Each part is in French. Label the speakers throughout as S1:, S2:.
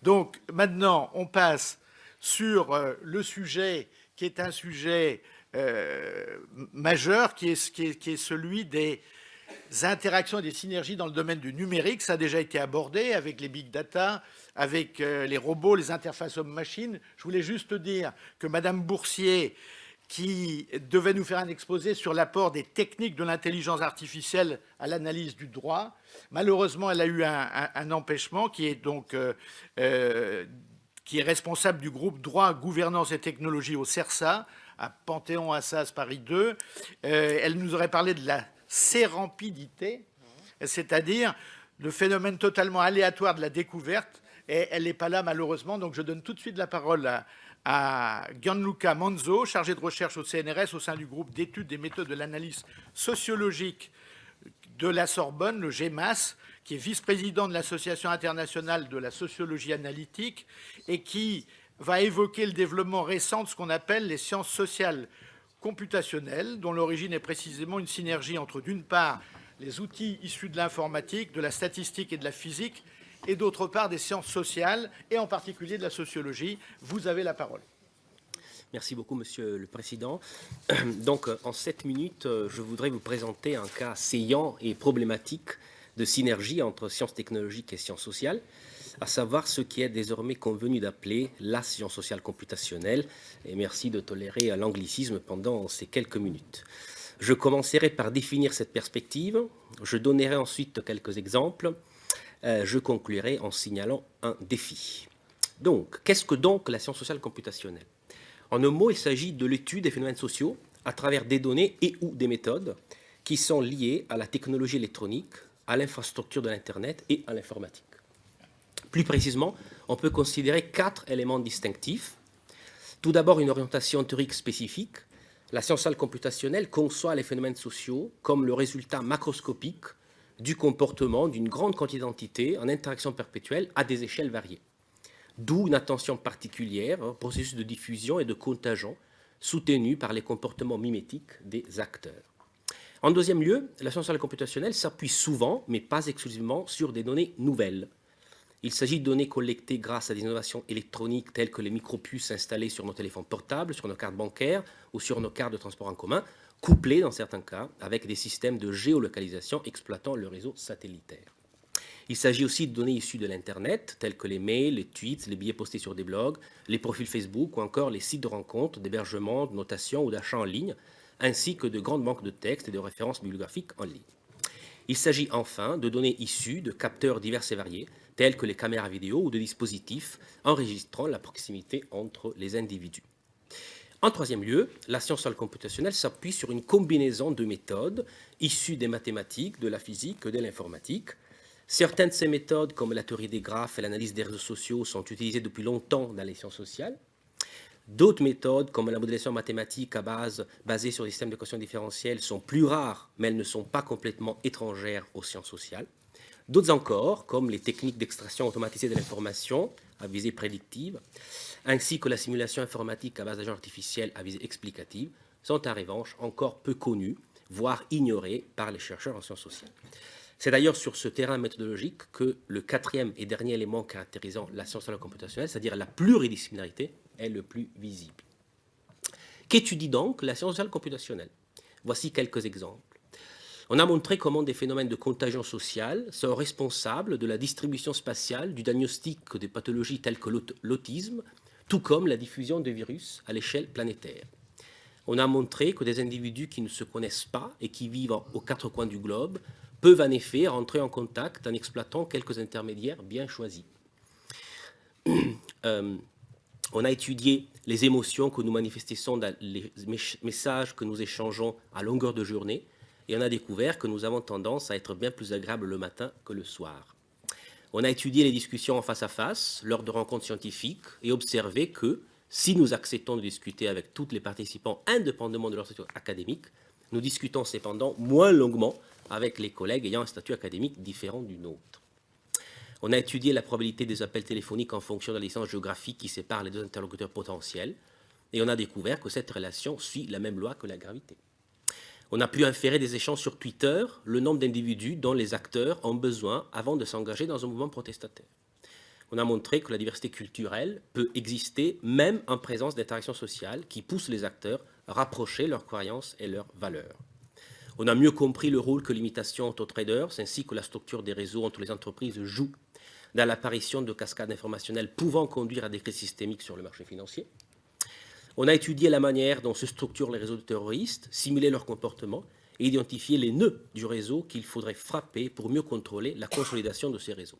S1: Donc maintenant, on passe sur le sujet qui est un sujet majeur, qui est celui des interactions et des synergies dans le domaine du numérique. Ça a déjà été abordé avec les big data, avec les robots, les interfaces homme-machine. Je voulais juste dire que Madame Boursier, qui devait nous faire un exposé sur l'apport des techniques de l'intelligence artificielle à l'analyse du droit. Malheureusement, elle a eu un empêchement qui est donc qui est responsable du groupe Droit, Gouvernance et Technologie au CERSA, à Panthéon-Assas Paris 2. Elle nous aurait parlé de la sérempidité, c'est-à-dire le phénomène totalement aléatoire de la découverte. Et elle n'est pas là, malheureusement, donc je donne tout de suite la parole à Gianluca Manzo, chargé de recherche au CNRS au sein du groupe d'études des méthodes de l'analyse sociologique de la Sorbonne, le GEMAS, qui est vice-président de l'Association internationale de la sociologie analytique et qui va évoquer le développement récent de ce qu'on appelle les sciences sociales computationnelles, dont l'origine est précisément une synergie entre, d'une part, les outils issus de l'informatique, de la statistique et de la physique, et d'autre part des sciences sociales, et en particulier de la sociologie. Vous avez la parole.
S2: Merci beaucoup, Monsieur le Président. Donc, en 7 minutes, je voudrais vous présenter un cas saillant et problématique de synergie entre sciences technologiques et sciences sociales, à savoir ce qui est désormais convenu d'appeler la science sociale computationnelle. Et merci de tolérer l'anglicisme pendant ces quelques minutes. Je commencerai par définir cette perspective, je donnerai ensuite quelques exemples, je conclurai en signalant un défi. Donc, qu'est-ce que donc la science sociale computationnelle? En un mot, il s'agit de l'étude des phénomènes sociaux à travers des données et ou des méthodes qui sont liées à la technologie électronique, à l'infrastructure de l'Internet et à l'informatique. Plus précisément, on peut considérer 4 éléments distinctifs. Tout d'abord, une orientation théorique spécifique. La science sociale computationnelle conçoit les phénomènes sociaux comme le résultat macroscopique du comportement d'une grande quantité d'entités en interaction perpétuelle à des échelles variées. D'où une attention particulière au processus de diffusion et de contagion soutenu par les comportements mimétiques des acteurs. En deuxième lieu, la science sociale computationnelle s'appuie souvent, mais pas exclusivement, sur des données nouvelles. Il s'agit de données collectées grâce à des innovations électroniques telles que les micropuces installées sur nos téléphones portables, sur nos cartes bancaires ou sur nos cartes de transport en commun, couplées dans certains cas avec des systèmes de géolocalisation exploitant le réseau satellitaire. Il s'agit aussi de données issues de l'Internet, telles que les mails, les tweets, les billets postés sur des blogs, les profils Facebook ou encore les sites de rencontres, d'hébergement, de notation ou d'achat en ligne, ainsi que de grandes banques de textes et de références bibliographiques en ligne. Il s'agit enfin de données issues de capteurs divers et variés, tels que les caméras vidéo ou de dispositifs enregistrant la proximité entre les individus. En troisième lieu, la science sociale computationnelle s'appuie sur une combinaison de méthodes issues des mathématiques, de la physique et de l'informatique. Certaines de ces méthodes, comme la théorie des graphes et l'analyse des réseaux sociaux, sont utilisées depuis longtemps dans les sciences sociales. D'autres méthodes, comme la modélisation mathématique basée sur des systèmes d'équations différentielles, sont plus rares, mais elles ne sont pas complètement étrangères aux sciences sociales. D'autres encore, comme les techniques d'extraction automatisée de l'information à visée prédictive, ainsi que la simulation informatique à base d'agents artificiels à visée explicative, sont en revanche encore peu connues, voire ignorées par les chercheurs en sciences sociales. C'est d'ailleurs sur ce terrain méthodologique que le quatrième et dernier élément caractérisant la science sociale computationnelle, c'est-à-dire la pluridisciplinarité, est le plus visible. Qu'étudie donc la science sociale computationnelle? Voici quelques exemples. On a montré comment des phénomènes de contagion sociale sont responsables de la distribution spatiale du diagnostic des pathologies telles que l'autisme, tout comme la diffusion de virus à l'échelle planétaire. On a montré que des individus qui ne se connaissent pas et qui vivent aux 4 coins du globe peuvent en effet rentrer en contact en exploitant quelques intermédiaires bien choisis. On a étudié les émotions que nous manifestons dans les messages que nous échangeons à longueur de journée et on a découvert que nous avons tendance à être bien plus agréables le matin que le soir. On a étudié les discussions en face à face lors de rencontres scientifiques et observé que si nous acceptons de discuter avec tous les participants indépendamment de leur statut académique, nous discutons cependant moins longuement avec les collègues ayant un statut académique différent du nôtre. On a étudié la probabilité des appels téléphoniques en fonction de la distance géographique qui sépare les deux interlocuteurs potentiels, et on a découvert que cette relation suit la même loi que la gravité. On a pu inférer des échanges sur Twitter, le nombre d'individus dont les acteurs ont besoin avant de s'engager dans un mouvement protestataire. On a montré que la diversité culturelle peut exister même en présence d'interactions sociales qui poussent les acteurs à rapprocher leurs croyances et leurs valeurs. On a mieux compris le rôle que l'imitation auto-traders ainsi que la structure des réseaux entre les entreprises joue dans l'apparition de cascades informationnelles pouvant conduire à des crises systémiques sur le marché financier. On a étudié la manière dont se structurent les réseaux de terroristes, simulé leur comportement et identifié les nœuds du réseau qu'il faudrait frapper pour mieux contrôler la consolidation de ces réseaux.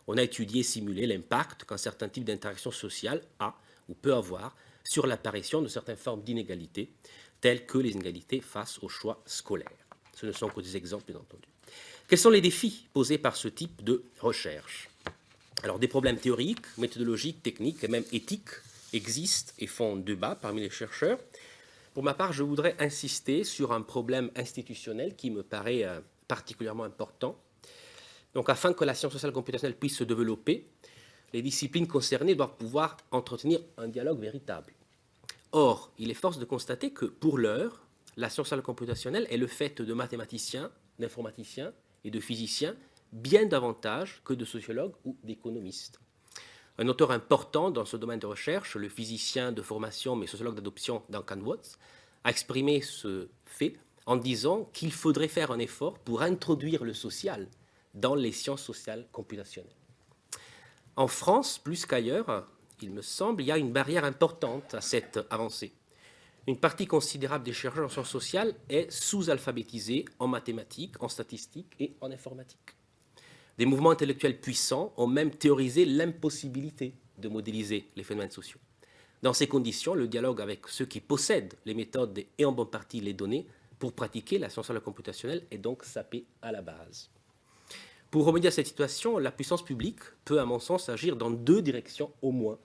S2: On a étudié et simulé l'impact qu'un certain type d'interaction sociale a ou peut avoir sur l'apparition de certaines formes d'inégalités, telles que les inégalités face aux choix scolaires. Ce ne sont que des exemples, bien entendu. Quels sont les défis posés par ce type de recherche? Alors, des problèmes théoriques, méthodologiques, techniques et même éthiques existent et font débat parmi les chercheurs. Pour ma part, je voudrais insister sur un problème institutionnel qui me paraît particulièrement important. Donc, afin que la science sociale computationnelle puisse se développer, les disciplines concernées doivent pouvoir entretenir un dialogue véritable. Or, il est force de constater que, pour l'heure, la science sociale computationnelle est le fait de mathématiciens, d'informaticiens et de physiciens bien davantage que de sociologues ou d'économistes. Un auteur important dans ce domaine de recherche, le physicien de formation mais sociologue d'adoption Duncan Watts, a exprimé ce fait en disant qu'il faudrait faire un effort pour introduire le social dans les sciences sociales computationnelles. En France, plus qu'ailleurs, il me semble, il y a une barrière importante à cette avancée. Une partie considérable des chercheurs en sciences sociales est sous-alphabétisée en mathématiques, en statistiques et en informatique. Des mouvements intellectuels puissants ont même théorisé l'impossibilité de modéliser les phénomènes sociaux. Dans ces conditions, le dialogue avec ceux qui possèdent les méthodes et en bonne partie les données pour pratiquer la science sociale computationnelle est donc sapé à la base. Pour remédier à cette situation, la puissance publique peut, à mon sens, agir dans deux directions au moins.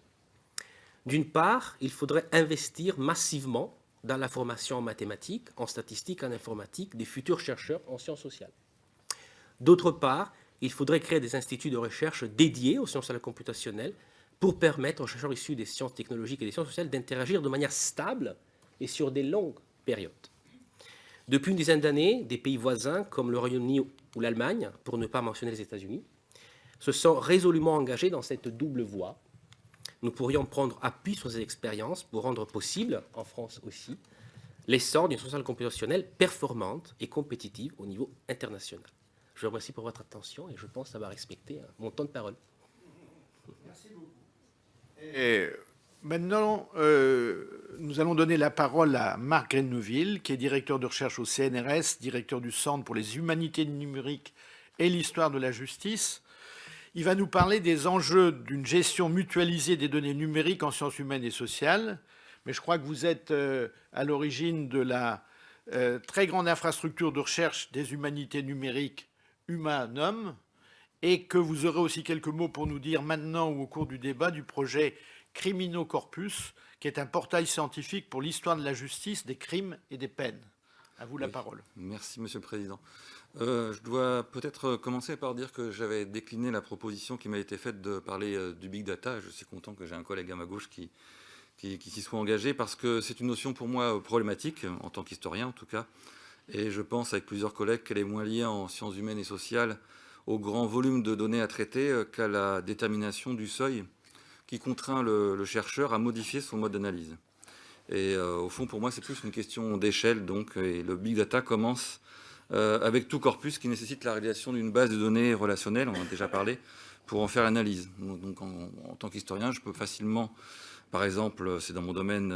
S2: D'une part, il faudrait investir massivement dans la formation en mathématiques, en statistiques, en informatique des futurs chercheurs en sciences sociales. D'autre part, il faudrait créer des instituts de recherche dédiés aux sciences sociales computationnelles pour permettre aux chercheurs issus des sciences technologiques et des sciences sociales d'interagir de manière stable et sur des longues périodes. Depuis une dizaine d'années, des pays voisins comme le Royaume-Uni ou l'Allemagne, pour ne pas mentionner les États-Unis, se sont résolument engagés dans cette double voie. Nous pourrions prendre appui sur ces expériences pour rendre possible, en France aussi, l'essor d'une science sociale computationnelle performante et compétitive au niveau international. Je vous remercie pour votre attention et je pense avoir respecté mon temps de parole.
S1: Merci beaucoup. Et maintenant, nous allons donner la parole à Marc Grenneville, qui est directeur de recherche au CNRS, directeur du Centre pour les humanités numériques et l'histoire de la justice. Il va nous parler des enjeux d'une gestion mutualisée des données numériques en sciences humaines et sociales. Mais je crois que vous êtes à l'origine de la très grande infrastructure de recherche des humanités numériques Humanum, et que vous aurez aussi quelques mots pour nous dire maintenant ou au cours du débat du projet Criminocorpus, qui est un portail scientifique pour l'histoire de la justice, des crimes et des peines. À vous la parole.
S3: Merci, Monsieur le Président. Je dois peut-être commencer par dire que j'avais décliné la proposition qui m'a été faite de parler du big data. Je suis content que j'ai un collègue à ma gauche qui s'y soit engagé, parce que c'est une notion pour moi problématique, en tant qu'historien en tout cas. Et je pense avec plusieurs collègues qu'elle est moins liée en sciences humaines et sociales au grand volume de données à traiter qu'à la détermination du seuil qui contraint le chercheur à modifier son mode d'analyse. Et au fond, pour moi, c'est plus une question d'échelle. Donc, et le big data commence avec tout corpus qui nécessite la réalisation d'une base de données relationnelles, on en a déjà parlé, pour en faire l'analyse. Donc, en tant qu'historien, je peux facilement, par exemple, c'est dans mon domaine,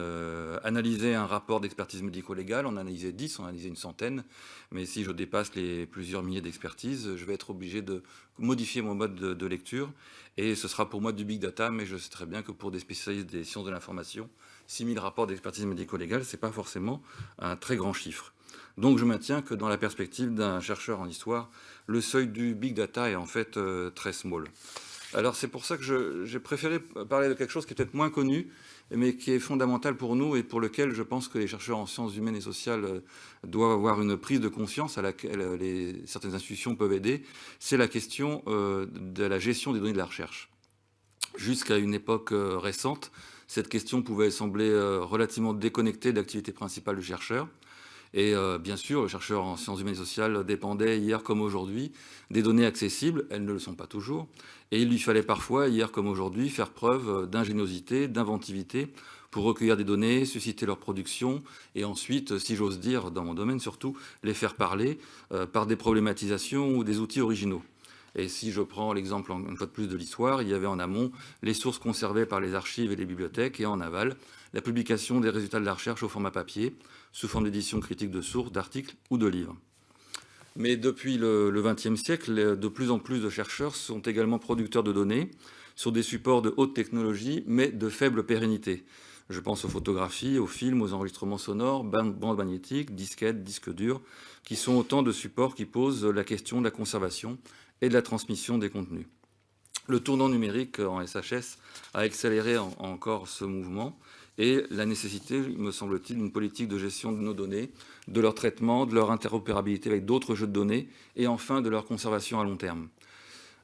S3: analyser un rapport d'expertise médico-légale, en analyser 10, en analyser une centaine, mais si je dépasse les plusieurs milliers d'expertises, je vais être obligé de modifier mon mode de lecture, et ce sera pour moi du big data, mais je sais très bien que pour des spécialistes des sciences de l'information, 6000 rapports d'expertise médico-légale, ce n'est pas forcément un très grand chiffre. Donc je maintiens que dans la perspective d'un chercheur en histoire, le seuil du big data est en fait très small. Alors c'est pour ça que j'ai préféré parler de quelque chose qui est peut-être moins connu, mais qui est fondamental pour nous et pour lequel je pense que les chercheurs en sciences humaines et sociales doivent avoir une prise de conscience à laquelle certaines institutions peuvent aider. C'est la question de la gestion des données de la recherche. Jusqu'à une époque récente, cette question pouvait sembler relativement déconnectée de l'activité principale du chercheur. Et bien sûr, le chercheur en sciences humaines et sociales dépendait, hier comme aujourd'hui, des données accessibles. Elles ne le sont pas toujours. Et il lui fallait parfois, hier comme aujourd'hui, faire preuve d'ingéniosité, d'inventivité pour recueillir des données, susciter leur production et ensuite, si j'ose dire, dans mon domaine surtout, les faire parler par des problématisations ou des outils originaux. Et si je prends l'exemple, une fois de plus, de l'histoire, il y avait en amont les sources conservées par les archives et les bibliothèques, et en aval, la publication des résultats de la recherche au format papier, sous forme d'édition critique de sources, d'articles ou de livres. Mais depuis le XXe siècle, de plus en plus de chercheurs sont également producteurs de données sur des supports de haute technologie, mais de faible pérennité. Je pense aux photographies, aux films, aux enregistrements sonores, bandes magnétiques, disquettes, disques durs, qui sont autant de supports qui posent la question de la conservation et de la transmission des contenus. Le tournant numérique en SHS a accéléré encore ce mouvement et la nécessité, me semble-t-il, d'une politique de gestion de nos données, de leur traitement, de leur interopérabilité avec d'autres jeux de données et enfin de leur conservation à long terme.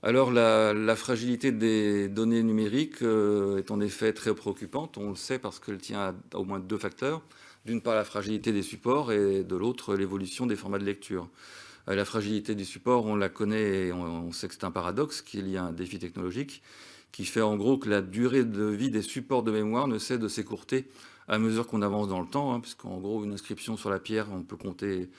S3: Alors la fragilité des données numériques est en effet très préoccupante, on le sait parce qu'elle tient à au moins deux facteurs. D'une part la fragilité des supports et de l'autre l'évolution des formats de lecture. La fragilité du support, on la connaît et on sait que c'est un paradoxe, qu'il y a un défi technologique qui fait en gros que la durée de vie des supports de mémoire ne cesse de s'écourter à mesure qu'on avance dans le temps, puisqu'en gros, une inscription sur la pierre, on peut compter,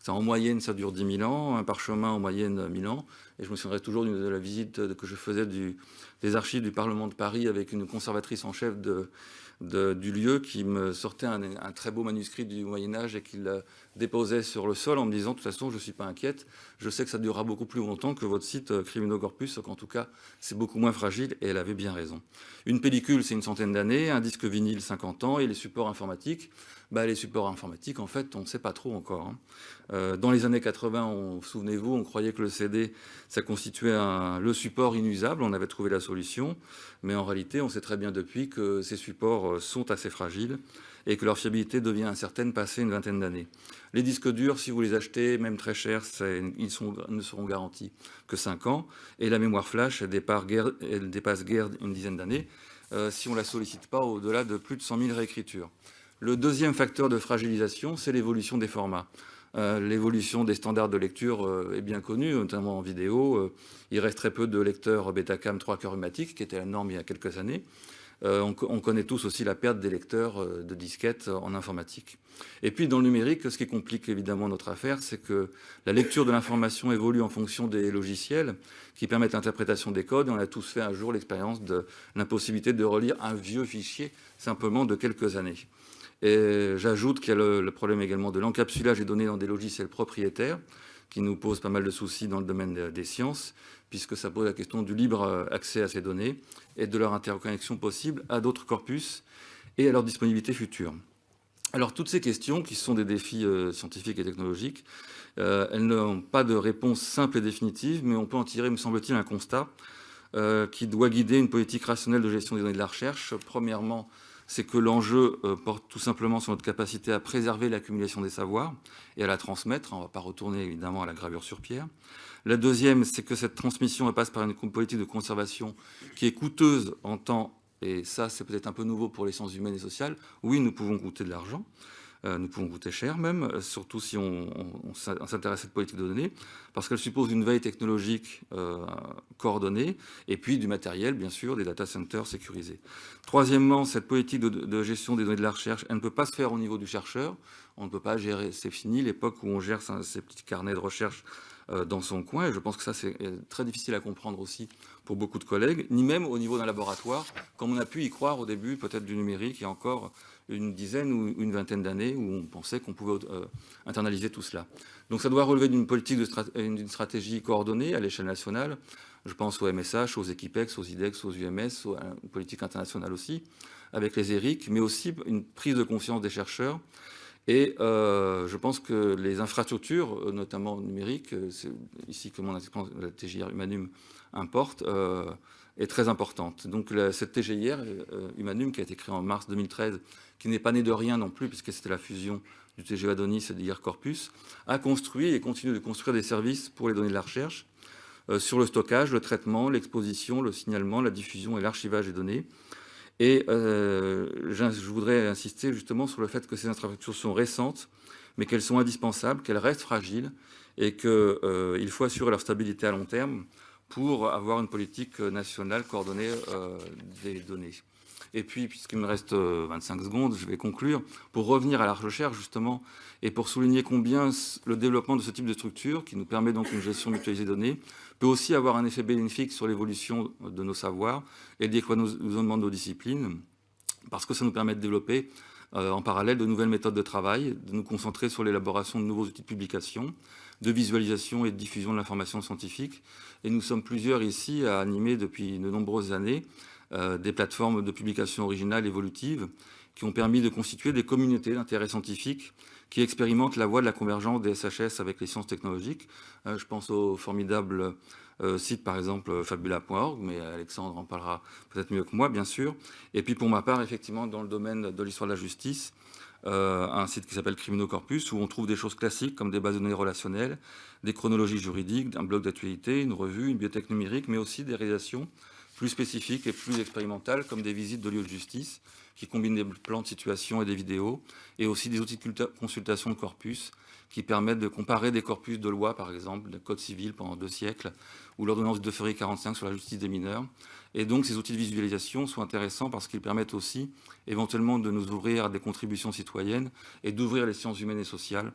S3: en moyenne, ça dure 10 000 ans, un parchemin en moyenne 1000 ans. Et je me souviendrai toujours de la visite que je faisais des archives du Parlement de Paris avec une conservatrice en chef du lieu qui me sortait un très beau manuscrit du Moyen-Âge et qui le déposait sur le sol en me disant « de toute façon, je ne suis pas inquiète, je sais que ça durera beaucoup plus longtemps que votre site Criminocorpus, qu'en tout cas, c'est beaucoup moins fragile » et elle avait bien raison. Une pellicule, c'est une centaine d'années, un disque vinyle, 50 ans, et les supports informatiques, les supports informatiques, en fait, on ne sait pas trop encore. Dans les années 80, souvenez-vous, on croyait que le CD, ça constituait le support inusable, on avait trouvé la solution, mais en réalité, on sait très bien depuis que ces supports sont assez fragiles et que leur fiabilité devient incertaine passé une vingtaine d'années. Les disques durs, si vous les achetez, même très chers, ils ne seront garantis que 5 ans, et la mémoire flash, elle dépasse guère une dizaine d'années, si on ne la sollicite pas au-delà de plus de 100 000 réécritures. Le deuxième facteur de fragilisation, c'est l'évolution des formats. L'évolution des standards de lecture est bien connue, notamment en vidéo. Il reste très peu de lecteurs Betacam 3 cœurs rhumatiques, qui était la norme il y a quelques années. On connaît tous aussi la perte des lecteurs de disquettes en informatique. Et puis dans le numérique, ce qui complique évidemment notre affaire, c'est que la lecture de l'information évolue en fonction des logiciels qui permettent l'interprétation des codes. Et on a tous fait un jour l'expérience de l'impossibilité de relire un vieux fichier simplement de quelques années. Et j'ajoute qu'il y a le problème également de l'encapsulage des données dans des logiciels propriétaires, qui nous pose pas mal de soucis dans le domaine des sciences, puisque ça pose la question du libre accès à ces données et de leur interconnexion possible à d'autres corpus et à leur disponibilité future. Alors toutes ces questions, qui sont des défis scientifiques et technologiques, elles n'ont pas de réponse simple et définitive, mais on peut en tirer, me semble-t-il, un constat qui doit guider une politique rationnelle de gestion des données de la recherche. Premièrement, c'est que l'enjeu porte tout simplement sur notre capacité à préserver l'accumulation des savoirs et à la transmettre. On ne va pas retourner évidemment à la gravure sur pierre. La deuxième, c'est que cette transmission passe par une politique de conservation qui est coûteuse en temps, et ça c'est peut-être un peu nouveau pour les sciences humaines et sociales. Oui, nous pouvons coûter de l'argent, nous pouvons coûter cher même, surtout si on s'intéresse à cette politique de données, parce qu'elle suppose une veille technologique coordonnée, et puis du matériel, bien sûr, des data centers sécurisés. Troisièmement, cette politique de gestion des données de la recherche, elle ne peut pas se faire au niveau du chercheur. On ne peut pas gérer, c'est fini l'époque où on gère ces petits carnets de recherche dans son coin, et je pense que ça c'est très difficile à comprendre aussi pour beaucoup de collègues, ni même au niveau d'un laboratoire, comme on a pu y croire au début peut-être du numérique il y a encore une dizaine ou une vingtaine d'années où on pensait qu'on pouvait internaliser tout cela. Donc ça doit relever d'une politique, d'une stratégie coordonnée à l'échelle nationale. Je pense au MSH, aux Equipex, aux IDEX, aux UMS, à une politique internationale aussi, avec les ERIC, mais aussi une prise de conscience des chercheurs. Et je pense que les infrastructures, notamment numériques, c'est ici que mon expérience de la TGR Humanum importe, est très importante. Donc cette TGIR Humanum, qui a été créée en mars 2013, qui n'est pas née de rien non plus, puisque c'était la fusion du TGE Adonis et d'IR Corpus, a construit et continue de construire des services pour les données de la recherche, sur le stockage, le traitement, l'exposition, le signalement, la diffusion et l'archivage des données. Et je voudrais insister justement sur le fait que ces infrastructures sont récentes, mais qu'elles sont indispensables, qu'elles restent fragiles et qu'il faut assurer leur stabilité à long terme pour avoir une politique nationale coordonnée des données. Et puis, puisqu'il me reste 25 secondes, je vais conclure. Pour revenir à la recherche, justement, et pour souligner combien le développement de ce type de structure, qui nous permet donc une gestion mutualisée des données, peut aussi avoir un effet bénéfique sur l'évolution de nos savoirs et le décloisonnement de nos disciplines, parce que ça nous permet de développer en parallèle de nouvelles méthodes de travail, de nous concentrer sur l'élaboration de nouveaux outils de publication, de visualisation et de diffusion de l'information scientifique. Et nous sommes plusieurs ici à animer depuis de nombreuses années des plateformes de publication originale évolutive qui ont permis de constituer des communautés d'intérêt scientifique qui expérimentent la voie de la convergence des SHS avec les sciences technologiques. Je pense au formidable site, par exemple, fabula.org, mais Alexandre en parlera peut-être mieux que moi, bien sûr. Et puis, pour ma part, effectivement, dans le domaine de l'histoire de la justice, un site qui s'appelle Criminocorpus, où on trouve des choses classiques comme des bases de données relationnelles, des chronologies juridiques, un blog d'actualité, une revue, une bibliothèque numérique, mais aussi des réalisations plus spécifiques et plus expérimentales, comme des visites de lieux de justice, qui combinent des plans de situation et des vidéos, et aussi des outils de consultation de corpus, qui permettent de comparer des corpus de loi, par exemple, le Code civil pendant 2 siècles, ou l'ordonnance de février 45 sur la justice des mineurs. Et donc, ces outils de visualisation sont intéressants parce qu'ils permettent aussi, éventuellement, de nous ouvrir à des contributions citoyennes et d'ouvrir les sciences humaines et sociales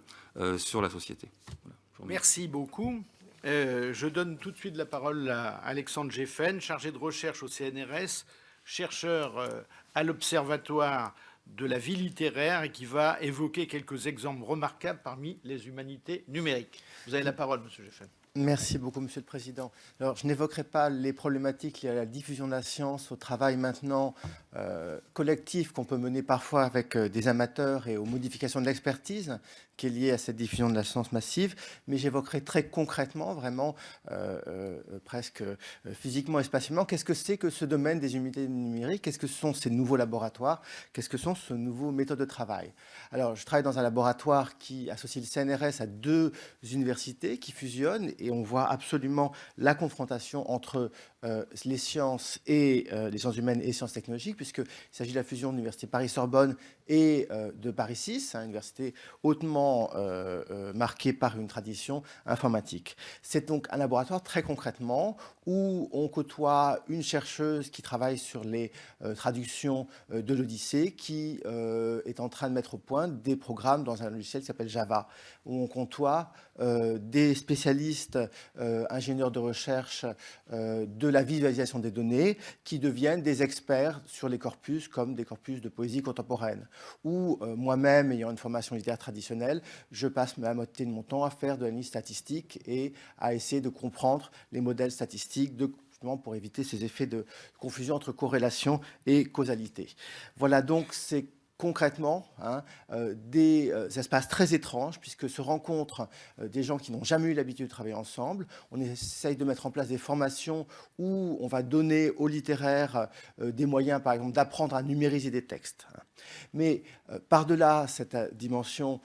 S3: sur la société. Voilà.
S1: Merci beaucoup. Je donne tout de suite la parole à Alexandre Geffen, chargé de recherche au CNRS, chercheur à l'Observatoire de la vie littéraire et qui va évoquer quelques exemples remarquables parmi les humanités numériques. Vous avez la parole, monsieur Geffen.
S4: Merci beaucoup, Monsieur le Président. Alors, je n'évoquerai pas les problématiques liées à la diffusion de la science, au travail maintenant collectif qu'on peut mener parfois avec des amateurs et aux modifications de l'expertise qui est liée à cette diffusion de la science massive, mais j'évoquerai très concrètement, vraiment presque physiquement et spatialement, qu'est-ce que c'est que ce domaine des humanités numériques, qu'est-ce que sont ces nouveaux laboratoires, qu'est-ce que sont ces nouveaux méthodes de travail. Alors, je travaille dans un laboratoire qui associe le CNRS à 2 universités qui fusionnent et on voit absolument la confrontation entre les sciences et les sciences humaines et les sciences technologiques, puisqu'il s'agit de la fusion de l'université Paris-Sorbonne et de Paris 6, une université hautement marquée par une tradition informatique. C'est donc un laboratoire très concrètement où on côtoie une chercheuse qui travaille sur les traductions de l'Odyssée, qui est en train de mettre au point des programmes dans un logiciel qui s'appelle Java, où on côtoie des spécialistes ingénieurs de recherche de la visualisation des données qui deviennent des experts sur les corpus comme des corpus de poésie contemporaine. Ou moi-même, ayant une formation littéraire traditionnelle, je passe la moitié de mon temps à faire de l'analyse statistique et à essayer de comprendre les modèles statistiques justement pour éviter ces effets de confusion entre corrélation et causalité. Voilà donc c'est concrètement des espaces très étranges puisque se rencontrent des gens qui n'ont jamais eu l'habitude de travailler ensemble. On essaye de mettre en place des formations où on va donner aux littéraires des moyens, par exemple, d'apprendre à numériser des textes. Mais par-delà cette dimension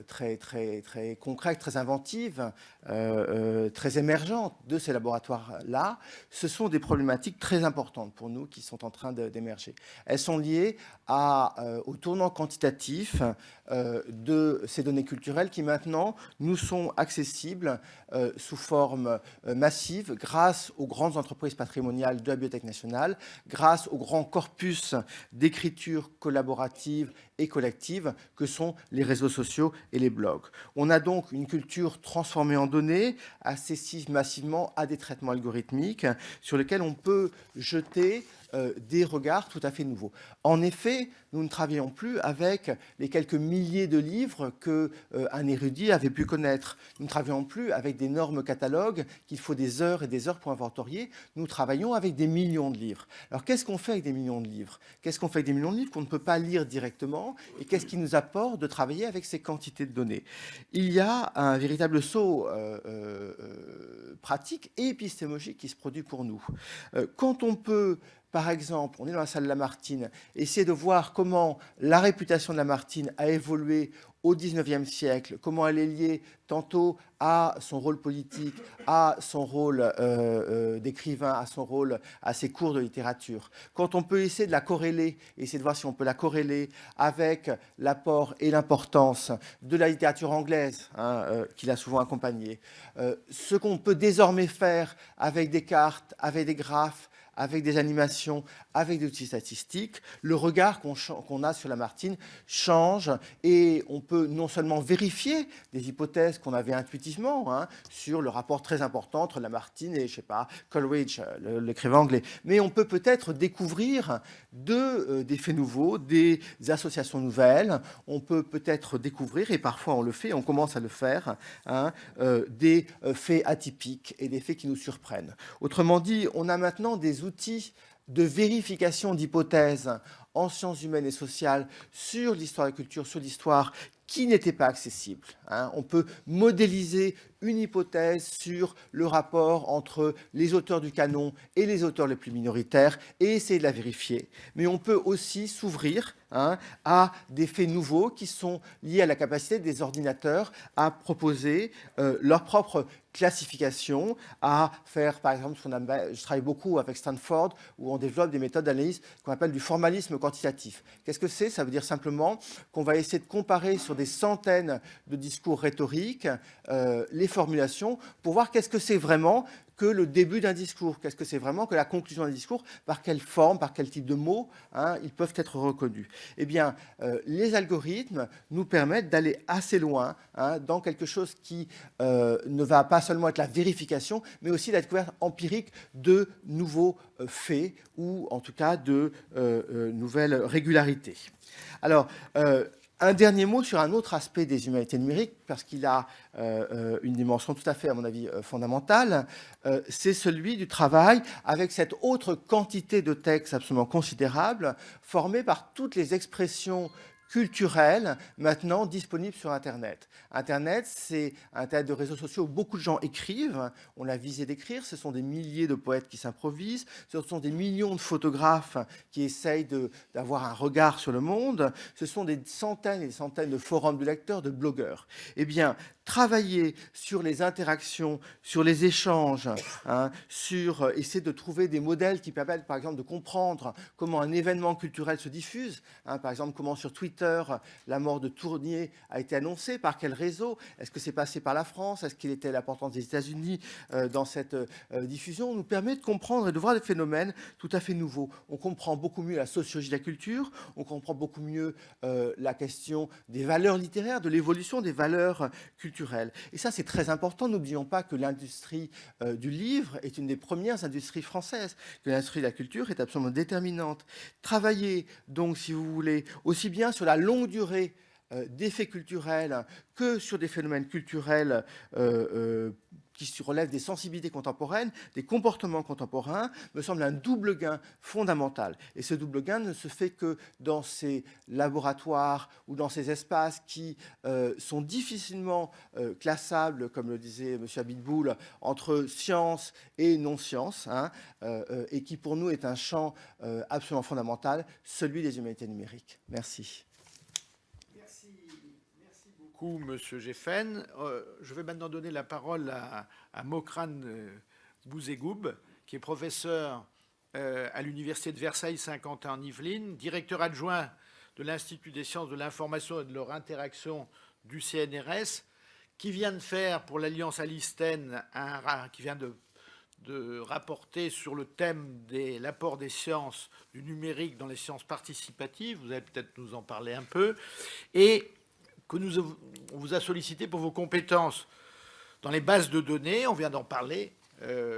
S4: très concrète, très inventive, très émergente de ces laboratoires-là, ce sont des problématiques très importantes pour nous qui sont en train d'émerger. Elles sont liées au tournant quantitatif de ces données culturelles qui maintenant nous sont accessibles sous forme massive grâce aux grandes entreprises patrimoniales de la Bibliothèque nationale, grâce aux grands corpus d'écriture collaborative et collective que sont les réseaux sociaux et les blogs. On a donc une culture transformée en données, accessible massivement à des traitements algorithmiques sur lesquels on peut jeter des regards tout à fait nouveaux. En effet, nous ne travaillons plus avec les quelques milliers de livres qu'un érudit avait pu connaître. Nous ne travaillons plus avec d'énormes catalogues qu'il faut des heures et des heures pour inventorier. Nous travaillons avec des millions de livres. Alors, qu'est-ce qu'on fait avec des millions de livres? Qu'est-ce qu'on fait avec des millions de livres qu'on ne peut pas lire directement? Et qu'est-ce qui nous apporte de travailler avec ces quantités de données? Il y a un véritable saut pratique et épistémologique qui se produit pour nous. Quand on peut par exemple, on est dans la salle Lamartine, essayer de voir comment la réputation de Lamartine a évolué au XIXe siècle, comment elle est liée tantôt à son rôle politique, à son rôle d'écrivain, à son rôle, à ses cours de littérature. Quand on peut essayer de la corréler, essayer de voir si on peut la corréler avec l'apport et l'importance de la littérature anglaise, qui l'a souvent accompagnée, ce qu'on peut désormais faire avec des cartes, avec des graphes, avec des animations, avec des outils statistiques, le regard qu'on a sur Lamartine change et on peut non seulement vérifier des hypothèses qu'on avait intuitivement sur le rapport très important entre Lamartine et, je sais pas, Coleridge, l'écrivain anglais, mais on peut peut-être découvrir des faits nouveaux, des associations nouvelles, on peut peut-être découvrir, et parfois on le fait, on commence à le faire, des faits atypiques et des faits qui nous surprennent. Autrement dit, on a maintenant des outils de vérification d'hypothèses en sciences humaines et sociales sur l'histoire de la culture, sur l'histoire, qui n'étaient pas accessibles. On peut modéliser une hypothèse sur le rapport entre les auteurs du canon et les auteurs les plus minoritaires et essayer de la vérifier. Mais on peut aussi s'ouvrir à des faits nouveaux qui sont liés à la capacité des ordinateurs à proposer leur propre classification, à faire, par exemple, je travaille beaucoup avec Stanford, où on développe des méthodes d'analyse qu'on appelle du formalisme quantitatif. Qu'est-ce que c'est? Ça veut dire simplement qu'on va essayer de comparer sur des centaines de discours rhétoriques les formulations pour voir qu'est-ce que c'est vraiment que le début d'un discours, qu'est-ce que c'est vraiment que la conclusion d'un discours, par quelle forme, par quel type de mots ils peuvent être reconnus. Eh bien, les algorithmes nous permettent d'aller assez loin dans quelque chose qui ne va pas seulement être la vérification, mais aussi la découverte empirique de nouveaux faits ou en tout cas de nouvelles régularités. Alors, un dernier mot sur un autre aspect des humanités numériques, parce qu'il a une dimension tout à fait, à mon avis, fondamentale, c'est celui du travail avec cette autre quantité de textes absolument considérable, formée par toutes les expressions culturelles maintenant disponibles sur Internet. Internet, c'est un tas de réseaux sociaux où beaucoup de gens écrivent, on l'a visé d'écrire, ce sont des milliers de poètes qui s'improvisent, ce sont des millions de photographes qui essayent d'avoir un regard sur le monde, ce sont des centaines et des centaines de forums de lecteurs, de blogueurs. Eh bien, travailler sur les interactions, sur les échanges, sur essayer de trouver des modèles qui permettent, par exemple, de comprendre comment un événement culturel se diffuse, par exemple, comment sur Twitter, la mort de Tournier a été annoncée, par quel réseau, est-ce que c'est passé par la France, est-ce qu'il était l'importance des États-Unis dans cette diffusion, nous permet de comprendre et de voir des phénomènes tout à fait nouveaux. On comprend beaucoup mieux la sociologie de la culture, on comprend beaucoup mieux la question des valeurs littéraires, de l'évolution des valeurs culturelles. Et ça, c'est très important. N'oublions pas que l'industrie du livre est une des premières industries françaises, que l'industrie de la culture est absolument déterminante. Travailler, donc, si vous voulez, aussi bien sur la longue durée des faits culturels que sur des phénomènes culturels qui relèvent des sensibilités contemporaines, des comportements contemporains, me semble un double gain fondamental. Et ce double gain ne se fait que dans ces laboratoires ou dans ces espaces qui sont difficilement classables, comme le disait M. Abitboul, entre science et non-science, et qui pour nous est un champ absolument fondamental, celui des humanités numériques. Merci.
S1: Beaucoup, Monsieur Geffen. Je vais maintenant donner la parole à Mokran Bouzegoub, qui est professeur à l'Université de Versailles-Saint-Quentin en Yvelines, directeur adjoint de l'Institut des sciences de l'information et de leur interaction du CNRS, qui vient de faire pour l'Alliance Alistène, qui vient de rapporter sur le thème de l'apport des sciences du numérique dans les sciences participatives. Vous allez peut-être nous en parler un peu. Et on vous a sollicité pour vos compétences dans les bases de données. On vient d'en parler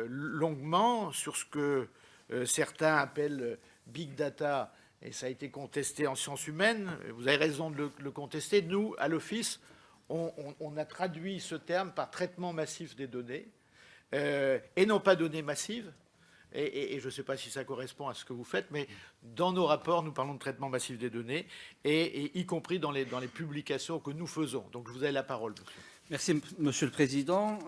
S1: longuement sur ce que certains appellent big data, et ça a été contesté en sciences humaines. Vous avez raison de le contester. Nous, à l'Office, on a traduit ce terme par traitement massif des données, et non pas données massives. Et je ne sais pas si ça correspond à ce que vous faites, mais dans nos rapports, nous parlons de traitement massif des données, et y compris dans les publications que nous faisons. Donc, je vous ai la parole, monsieur.
S5: Merci, Monsieur le Président.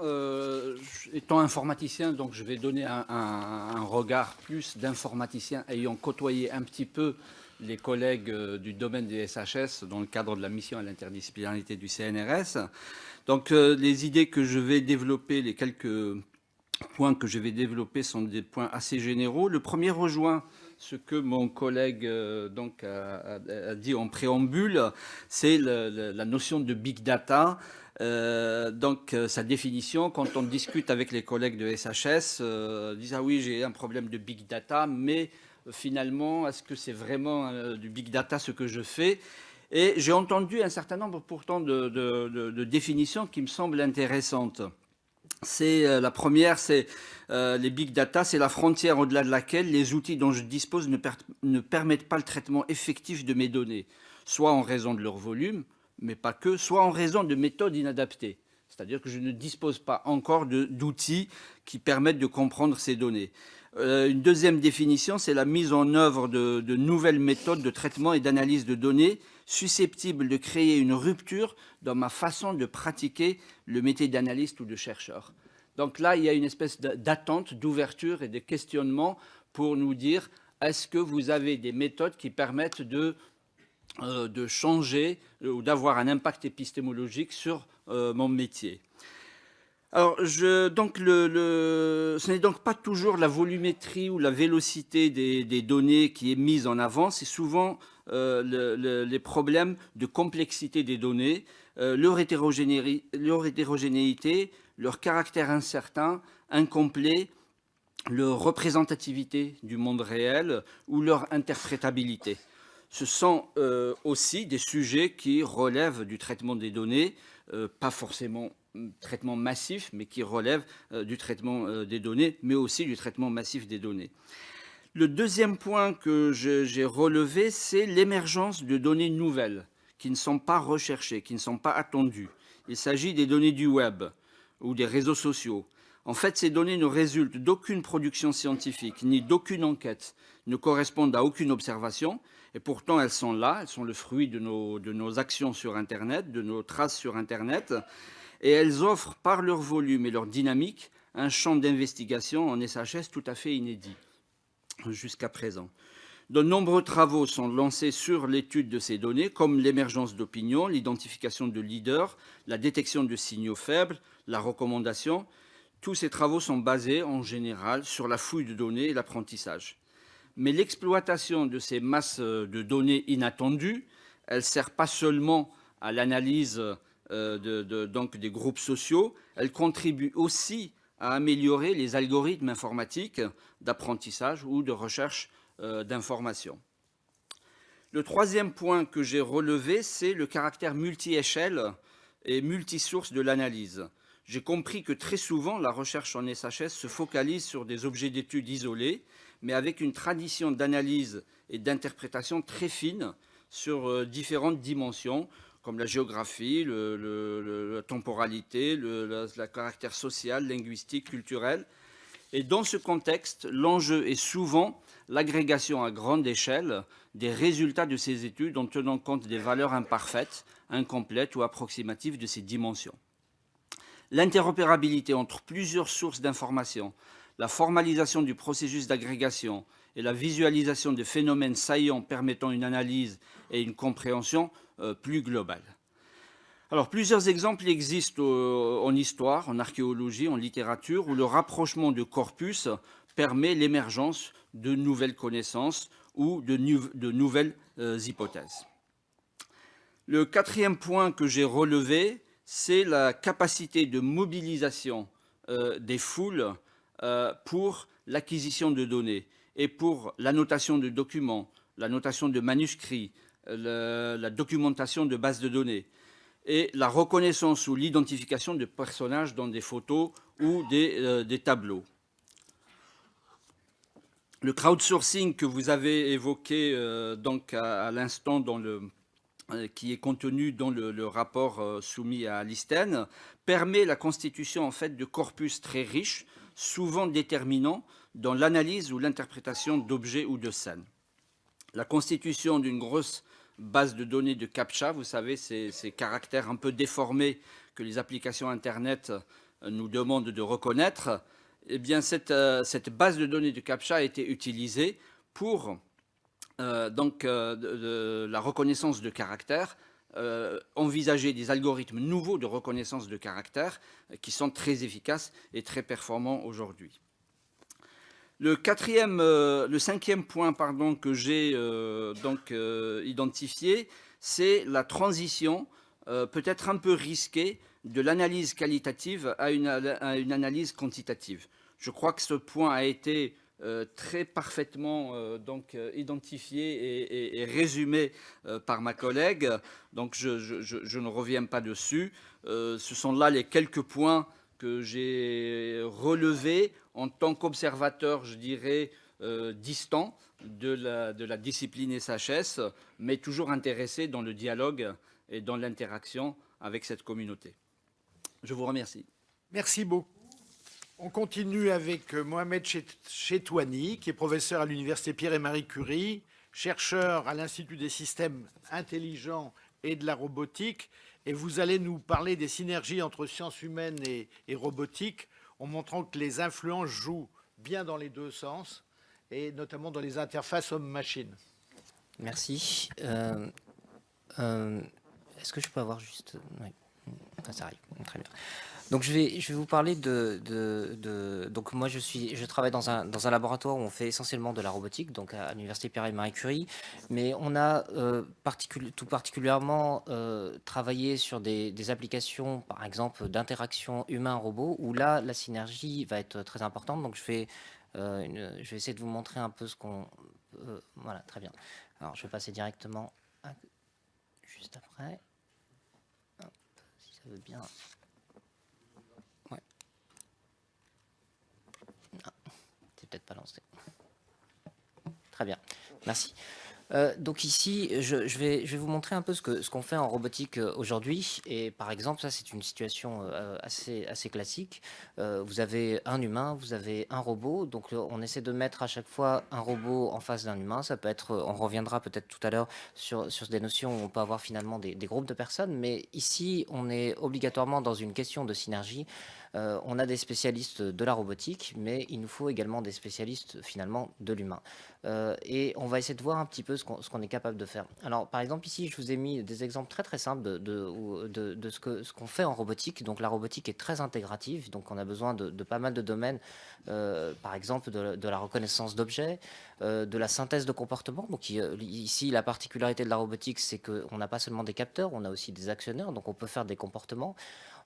S5: Étant informaticien, donc je vais donner un regard plus d'informaticien ayant côtoyé un petit peu les collègues du domaine des SHS dans le cadre de la mission à l'interdisciplinarité du CNRS. Donc les idées que je vais développer, les quelques points que je vais développer sont des points assez généraux. Le premier rejoint ce que mon collègue donc a dit en préambule, c'est la notion de big data. Donc sa définition, quand on discute avec les collègues de SHS, disent ah oui, j'ai un problème de big data, mais finalement, est-ce que c'est vraiment du big data ce que je fais? Et j'ai entendu un certain nombre pourtant de définitions qui me semblent intéressantes. C'est la première, c'est les big data, c'est la frontière au-delà de laquelle les outils dont je dispose ne permettent pas le traitement effectif de mes données, soit en raison de leur volume, mais pas que, soit en raison de méthodes inadaptées. C'est-à-dire que je ne dispose pas encore d'outils qui permettent de comprendre ces données. Une deuxième définition, c'est la mise en œuvre de nouvelles méthodes de traitement et d'analyse de données susceptibles de créer une rupture dans ma façon de pratiquer le métier d'analyste ou de chercheur. Donc là, il y a une espèce d'attente, d'ouverture et de questionnement pour nous dire est-ce que vous avez des méthodes qui permettent de changer ou d'avoir un impact épistémologique sur mon métier. Alors, ce n'est donc pas toujours la volumétrie ou la vélocité des données qui est mise en avant, c'est souvent les problèmes de complexité des données, leur hétérogénéité, leur caractère incertain, incomplet, leur représentativité du monde réel ou leur interprétabilité. Ce sont aussi des sujets qui relèvent du traitement des données, pas forcément traitement massif, mais qui relèvent du traitement des données, mais aussi du traitement massif des données. Le deuxième point que j'ai relevé, c'est l'émergence de données nouvelles qui ne sont pas recherchées, qui ne sont pas attendues. Il s'agit des données du web ou des réseaux sociaux. En fait, ces données ne résultent d'aucune production scientifique, ni d'aucune enquête, ne correspondent à aucune observation, et pourtant elles sont là, elles sont le fruit de nos actions sur Internet, de nos traces sur Internet, et elles offrent par leur volume et leur dynamique un champ d'investigation en SHS tout à fait inédit jusqu'à présent. De nombreux travaux sont lancés sur l'étude de ces données, comme l'émergence d'opinions, l'identification de leaders, la détection de signaux faibles, la recommandation. Tous ces travaux sont basés en général sur la fouille de données et l'apprentissage. Mais l'exploitation de ces masses de données inattendues, elle ne sert pas seulement à l'analyse donc des groupes sociaux, elle contribue aussi à améliorer les algorithmes informatiques d'apprentissage ou de recherche d'informations. Le troisième point que j'ai relevé, c'est le caractère multi-échelle et multisource de l'analyse. J'ai compris que très souvent, la recherche en SHS se focalise sur des objets d'étude isolés, mais avec une tradition d'analyse et d'interprétation très fine sur différentes dimensions, comme la géographie, la temporalité, le caractère social, linguistique, culturel. Et dans ce contexte, l'enjeu est souvent l'agrégation à grande échelle des résultats de ces études en tenant compte des valeurs imparfaites, incomplètes ou approximatives de ces dimensions. L'interopérabilité entre plusieurs sources d'informations, la formalisation du processus d'agrégation et la visualisation de phénomènes saillants permettant une analyse et une compréhension plus globale. Alors, plusieurs exemples existent en histoire, en archéologie, en littérature, où le rapprochement de corpus permet l'émergence de nouvelles connaissances ou de nouvelles hypothèses. Le quatrième point que j'ai relevé, c'est la capacité de mobilisation des foules pour l'acquisition de données et pour l'annotation de documents, l'annotation de manuscrits, la documentation de bases de données et la reconnaissance ou l'identification de personnages dans des photos ou des tableaux. Le crowdsourcing que vous avez évoqué donc à l'instant qui est contenu dans le rapport soumis à Listen, permet la constitution en fait de corpus très riches, souvent déterminants dans l'analyse ou l'interprétation d'objets ou de scènes. La constitution d'une grosse base de données de CAPTCHA, vous savez, ces caractères un peu déformés que les applications Internet nous demandent de reconnaître, eh bien cette base de données de CAPTCHA a été utilisée pour la reconnaissance de caractères, envisager des algorithmes nouveaux de reconnaissance de caractères qui sont très efficaces et très performants aujourd'hui. Le cinquième point que j'ai identifié, c'est la transition peut-être un peu risquée de l'analyse qualitative à une analyse quantitative. Je crois que ce point a été très parfaitement identifié et résumé par ma collègue, donc je ne reviens pas dessus. Ce sont là les quelques points que j'ai relevés en tant qu'observateur, je dirais, distant de la discipline SHS, mais toujours intéressé dans le dialogue et dans l'interaction avec cette communauté. Je vous remercie.
S1: Merci beaucoup. On continue avec Mohamed Chetouani, qui est professeur à l'Université Pierre et Marie Curie, chercheur à l'Institut des systèmes intelligents et de la robotique. Et vous allez nous parler des synergies entre sciences humaines et robotique, en montrant que les influences jouent bien dans les deux sens, et notamment dans les interfaces homme-machine.
S6: Merci. Est-ce que je peux avoir juste... Oui, ça arrive. Très bien. Donc je vais vous parler donc moi je travaille dans un laboratoire où on fait essentiellement de la robotique, donc à l'Université Pierre et Marie Curie, mais on a tout particulièrement travaillé sur des applications, par exemple d'interaction humain-robot, où là la synergie va être très importante. Donc je vais essayer de vous montrer un peu ce qu'on... voilà, très bien. Alors je vais passer directement juste après. Hop, si ça veut bien... peut-être pas lancé. Très bien, merci. Donc ici, je vais vous montrer un peu ce qu'on fait en robotique aujourd'hui. Et par exemple, ça c'est une situation assez classique. Vous avez un humain, vous avez un robot. Donc on essaie de mettre à chaque fois un robot en face d'un humain. Ça peut être, on reviendra peut-être tout à l'heure sur des notions où on peut avoir finalement des groupes de personnes. Mais ici, on est obligatoirement dans une question de synergie. On a des spécialistes de la robotique, mais il nous faut également des spécialistes finalement de l'humain. Et on va essayer de voir un petit peu ce qu'on est capable de faire. Alors par exemple ici je vous ai mis des exemples très simples de ce qu'on fait en robotique. Donc la robotique est très intégrative, donc on a besoin de pas mal de domaines, par exemple de la reconnaissance d'objets, de la synthèse de comportement. Donc ici la particularité de la robotique, c'est qu'on n'a pas seulement des capteurs, on a aussi des actionneurs, donc on peut faire des comportements.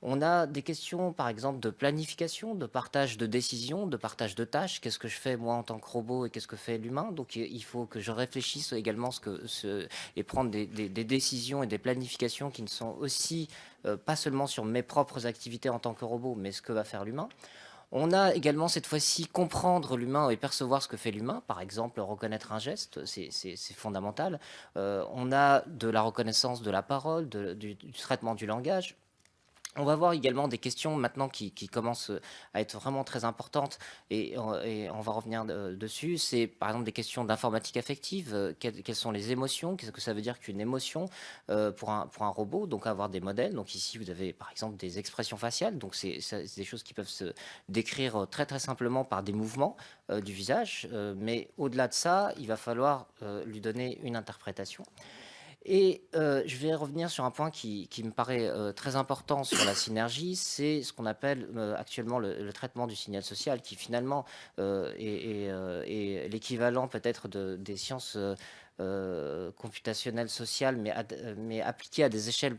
S6: On a des questions, par exemple, de planification, de partage de décisions, de partage de tâches. Qu'est-ce que je fais, moi, en tant que robot, et qu'est-ce que fait l'humain? Donc, il faut que je réfléchisse également et prendre des décisions et des planifications qui ne sont aussi pas seulement sur mes propres activités en tant que robot, mais ce que va faire l'humain. On a également cette fois-ci comprendre l'humain et percevoir ce que fait l'humain. Par exemple, reconnaître un geste, c'est fondamental. On a de la reconnaissance de la parole, du traitement du langage. On va voir également des questions maintenant qui commencent à être vraiment très importantes et on va revenir dessus. C'est par exemple des questions d'informatique affective. Quelles sont les émotions? Qu'est-ce que ça veut dire qu'une émotion pour un robot? Donc avoir des modèles. Donc ici vous avez par exemple des expressions faciales. Donc c'est des choses qui peuvent se décrire très simplement par des mouvements du visage. Mais au-delà de ça, il va falloir lui donner une interprétation. Et je vais revenir sur un point qui me paraît très important sur la synergie, c'est ce qu'on appelle actuellement le traitement du signal social, qui finalement est l'équivalent peut-être des sciences computationnelles sociales, mais appliquées à des échelles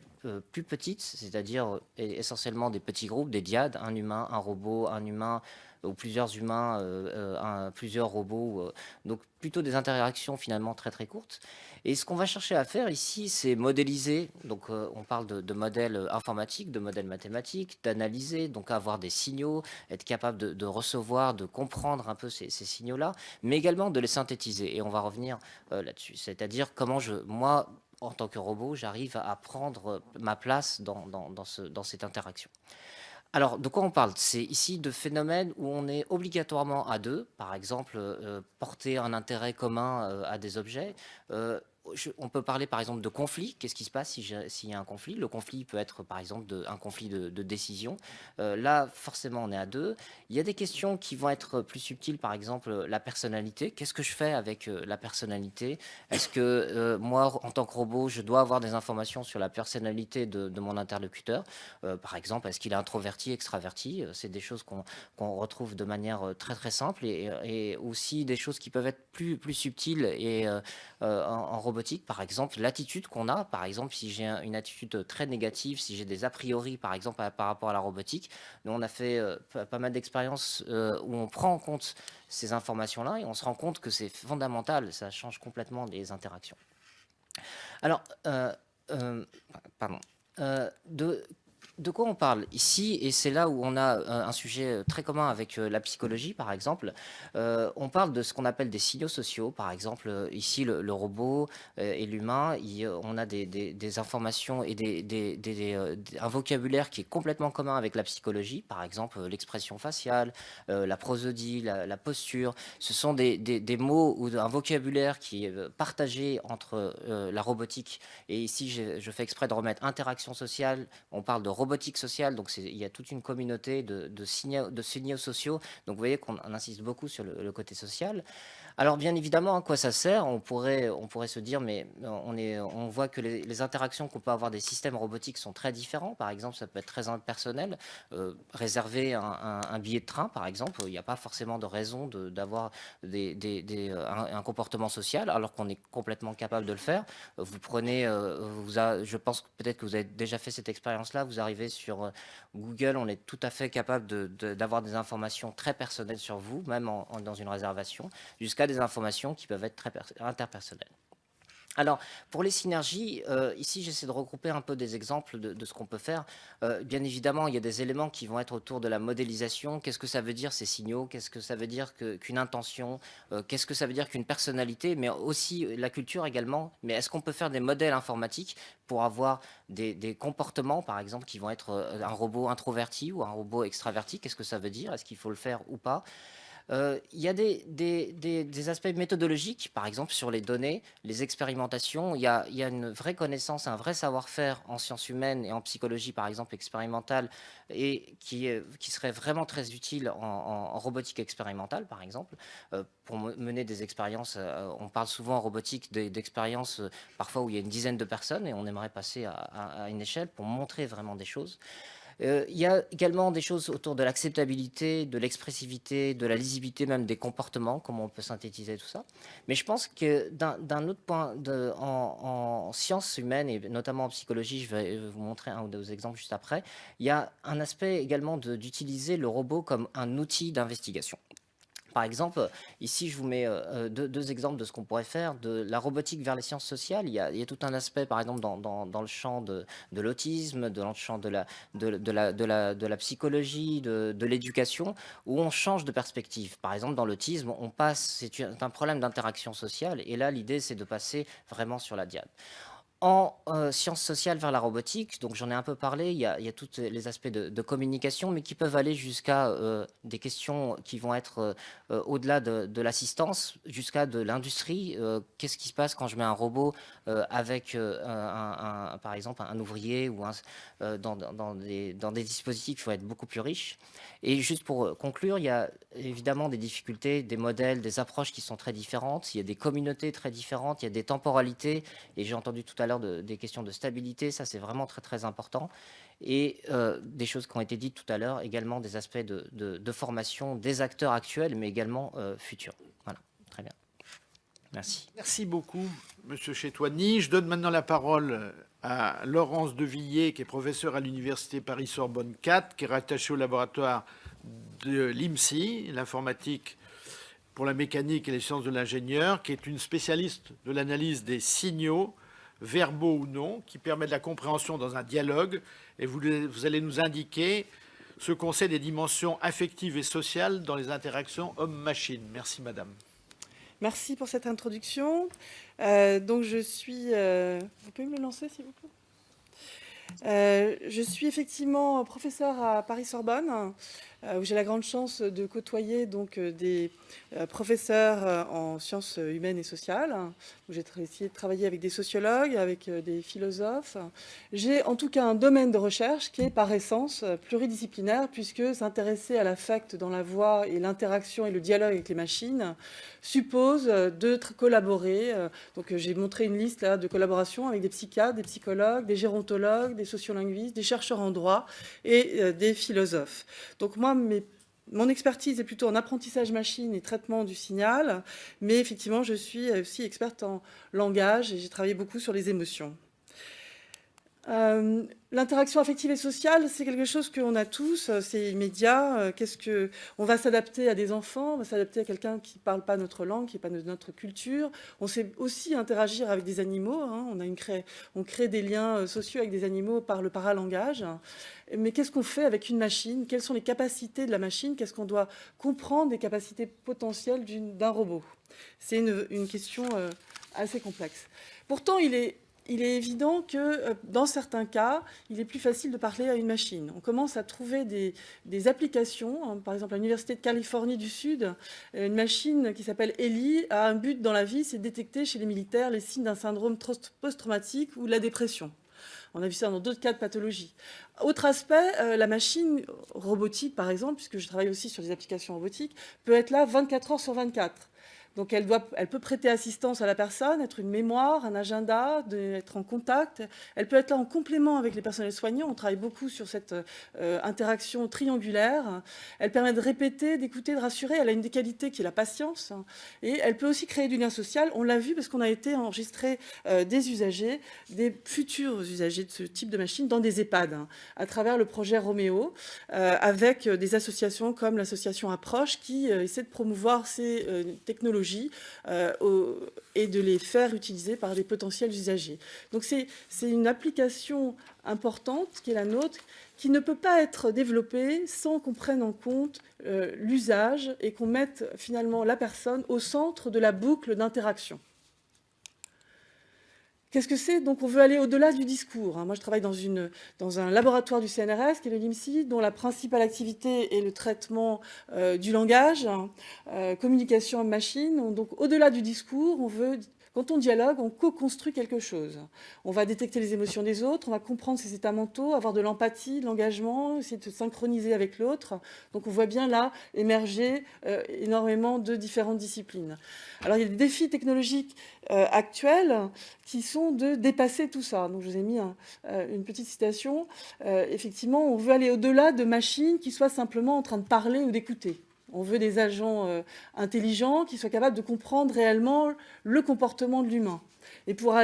S6: plus petites, c'est-à-dire essentiellement des petits groupes, des dyades, un humain, un robot, un humain, ou plusieurs humains, plusieurs robots, donc plutôt des interactions finalement très courtes. Et ce qu'on va chercher à faire ici, c'est modéliser, donc on parle de modèles informatiques, de modèles mathématiques, d'analyser, donc avoir des signaux, être capable de recevoir, de comprendre un peu ces signaux-là, mais également de les synthétiser. Et on va revenir là-dessus, c'est-à-dire comment moi, en tant que robot, j'arrive à prendre ma place dans cette interaction. Alors, de quoi on parle? C'est ici de phénomènes où on est obligatoirement à deux, par exemple, porter un intérêt commun à des objets, on peut parler par exemple de conflit. Qu'est-ce qui se passe s'il y a un conflit? Le conflit peut être par exemple un conflit de décision. Là, forcément, on est à deux. Il y a des questions qui vont être plus subtiles, par exemple la personnalité. Qu'est-ce que je fais avec la personnalité? Est-ce que moi, en tant que robot, je dois avoir des informations sur la personnalité de mon interlocuteur? Par exemple, est-ce qu'il est introverti, extraverti? C'est des choses qu'on retrouve de manière très très simple et aussi des choses qui peuvent être plus subtiles et en robotique, par exemple, l'attitude qu'on a, par exemple, si j'ai une attitude très négative, si j'ai des a priori, par exemple, par rapport à la robotique, nous, on a fait pas mal d'expériences où on prend en compte ces informations-là et on se rend compte que c'est fondamental, ça change complètement les interactions. Alors, pardon. De quoi on parle ici? Et c'est là où on a un sujet très commun avec la psychologie, par exemple. On parle de ce qu'on appelle des signaux sociaux. Par exemple, ici, le robot et l'humain, on a des informations et un vocabulaire qui est complètement commun avec la psychologie. Par exemple, l'expression faciale, la prosodie, la posture. Ce sont des mots ou un vocabulaire qui est partagé entre la robotique. Et ici, je fais exprès de remettre interaction sociale. On parle de robotique sociale, donc il y a toute une communauté de signaux sociaux. Donc vous voyez qu'on insiste beaucoup sur le côté social. Alors bien évidemment, à quoi ça sert? On pourrait se dire, mais on voit que les interactions qu'on peut avoir des systèmes robotiques sont très différents. Par exemple, ça peut être très impersonnel. Réserver un billet de train, par exemple, il n'y a pas forcément de raison d'avoir un comportement social, alors qu'on est complètement capable de le faire. Vous prenez, je pense peut-être que vous avez déjà fait cette expérience-là, vous arrivez sur Google, on est tout à fait capable d'avoir des informations très personnelles sur vous, même dans une réservation, jusqu'à des informations qui peuvent être très interpersonnelles. Alors, pour les synergies, ici, j'essaie de regrouper un peu des exemples de ce qu'on peut faire. Bien évidemment, il y a des éléments qui vont être autour de la modélisation. Qu'est-ce que ça veut dire, ces signaux? Qu'est-ce que ça veut dire qu'une intention? Qu'est-ce que ça veut dire qu'une personnalité? Mais aussi la culture également. Mais est-ce qu'on peut faire des modèles informatiques pour avoir des comportements, par exemple, qui vont être un robot introverti ou un robot extraverti? Qu'est-ce que ça veut dire? Est-ce qu'il faut le faire ou pas? Il y a des aspects méthodologiques, par exemple sur les données, les expérimentations. Il y a une vraie connaissance, un vrai savoir-faire en sciences humaines et en psychologie, par exemple expérimentale, et qui serait vraiment très utile en robotique expérimentale, par exemple, pour mener des expériences. On parle souvent en robotique d'expériences parfois où il y a une dizaine de personnes et on aimerait passer à une échelle pour montrer vraiment des choses. Il y a également des choses autour de l'acceptabilité, de l'expressivité, de la lisibilité même des comportements, comment on peut synthétiser tout ça. Mais je pense que d'un autre point, en sciences humaines et notamment en psychologie, je vais vous montrer un ou deux exemples juste après, il y a un aspect également d'utiliser le robot comme un outil d'investigation. Par exemple, ici, je vous mets deux exemples de ce qu'on pourrait faire. De la robotique vers les sciences sociales, il y a tout un aspect, par exemple, dans le champ de l'autisme, dans le champ de la psychologie, de l'éducation, où on change de perspective. Par exemple, dans l'autisme, c'est un problème d'interaction sociale, et là, l'idée, c'est de passer vraiment sur la diade. En sciences sociales vers la robotique, donc j'en ai un peu parlé, il y a tous les aspects de communication, mais qui peuvent aller jusqu'à des questions qui vont être au-delà de l'assistance, jusqu'à de l'industrie. Qu'est-ce qui se passe quand je mets un robot avec, par exemple, un ouvrier ou dans des dispositifs qui vont être beaucoup plus riches. Et juste pour conclure, il y a évidemment des difficultés, des modèles, des approches qui sont très différentes. Il y a des communautés très différentes, il y a des temporalités, et j'ai entendu tout à l'heure des questions de stabilité, ça c'est vraiment très très important. Et des choses qui ont été dites tout à l'heure, également des aspects de formation des acteurs actuels, mais également futurs. Voilà, très bien. Merci.
S1: Merci beaucoup, Monsieur Chétoigny. Je donne maintenant la parole à Laurence Devilliers, qui est professeure à l'Université Paris-Sorbonne 4, qui est rattachée au laboratoire de l'IMSI, l'informatique pour la mécanique et les sciences de l'ingénieur, qui est une spécialiste de l'analyse des signaux, verbaux ou non, qui permet de la compréhension dans un dialogue. Et vous allez nous indiquer ce qu'on sait des dimensions affectives et sociales dans les interactions homme-machine. Merci, madame.
S7: Merci pour cette introduction. Donc je suis... vous pouvez me le lancer, s'il vous plaît? Je suis effectivement professeure à Paris-Sorbonne. où j'ai la grande chance de côtoyer donc des professeurs en sciences humaines et sociales, où j'ai essayé de travailler avec des sociologues, avec des philosophes. J'ai en tout cas un domaine de recherche qui est par essence pluridisciplinaire, puisque s'intéresser à l'affect dans la voix et l'interaction et le dialogue avec les machines suppose de collaborer. Donc j'ai montré une liste là, de collaboration avec des psychiatres, des psychologues, des gérontologues, des sociolinguistes, des chercheurs en droit et des philosophes. Donc moi, mon expertise est plutôt en apprentissage machine et traitement du signal, mais effectivement, je suis aussi experte en langage et j'ai travaillé beaucoup sur les émotions. L'interaction affective et sociale, c'est quelque chose qu'on a tous, c'est immédiat. On va s'adapter à des enfants, on va s'adapter à quelqu'un qui ne parle pas notre langue, qui n'est pas de notre culture. On sait aussi interagir avec des animaux. Hein. On crée des liens sociaux avec des animaux par le paralangage. Mais qu'est-ce qu'on fait avec une machine? Quelles sont les capacités de la machine? Qu'est-ce qu'on doit comprendre des capacités potentielles d'un robot? C'est une question assez complexe. Pourtant, il est évident que dans certains cas, il est plus facile de parler à une machine. On commence à trouver des applications. Hein. Par exemple, à l'Université de Californie du Sud, une machine qui s'appelle Ellie a un but dans la vie, c'est de détecter chez les militaires les signes d'un syndrome post-traumatique ou de la dépression. On a vu ça dans d'autres cas de pathologie. Autre aspect, la machine robotique, par exemple, puisque je travaille aussi sur des applications robotiques, peut être là 24 heures sur 24. Donc elle peut prêter assistance à la personne, être une mémoire, un agenda, être en contact. Elle peut être là en complément avec les personnels soignants. On travaille beaucoup sur cette interaction triangulaire. Elle permet de répéter, d'écouter, de rassurer. Elle a une des qualités qui est la patience. Et elle peut aussi créer du lien social. On l'a vu parce qu'on a été enregistrer des usagers, des futurs usagers de ce type de machine dans des EHPAD, à travers le projet Roméo, avec des associations comme l'association Approche qui essaie de promouvoir ces technologies et de les faire utiliser par des potentiels usagers. Donc c'est une application importante qui est la nôtre, qui ne peut pas être développée sans qu'on prenne en compte l'usage et qu'on mette finalement la personne au centre de la boucle d'interaction. Qu'est-ce que c'est? Donc on veut aller au-delà du discours. Moi je travaille dans un laboratoire du CNRS, qui est le LIMSI, dont la principale activité est le traitement du langage, communication en machine. Donc au-delà du discours, quand on dialogue, on co-construit quelque chose. On va détecter les émotions des autres, on va comprendre ses états mentaux, avoir de l'empathie, de l'engagement, essayer de se synchroniser avec l'autre. Donc on voit bien là émerger énormément de différentes disciplines. Alors il y a des défis technologiques actuels qui sont de dépasser tout ça. Donc je vous ai mis une petite citation. Effectivement, on veut aller au-delà de machines qui soient simplement en train de parler ou d'écouter. On veut des agents intelligents qui soient capables de comprendre réellement le comportement de l'humain. Et pour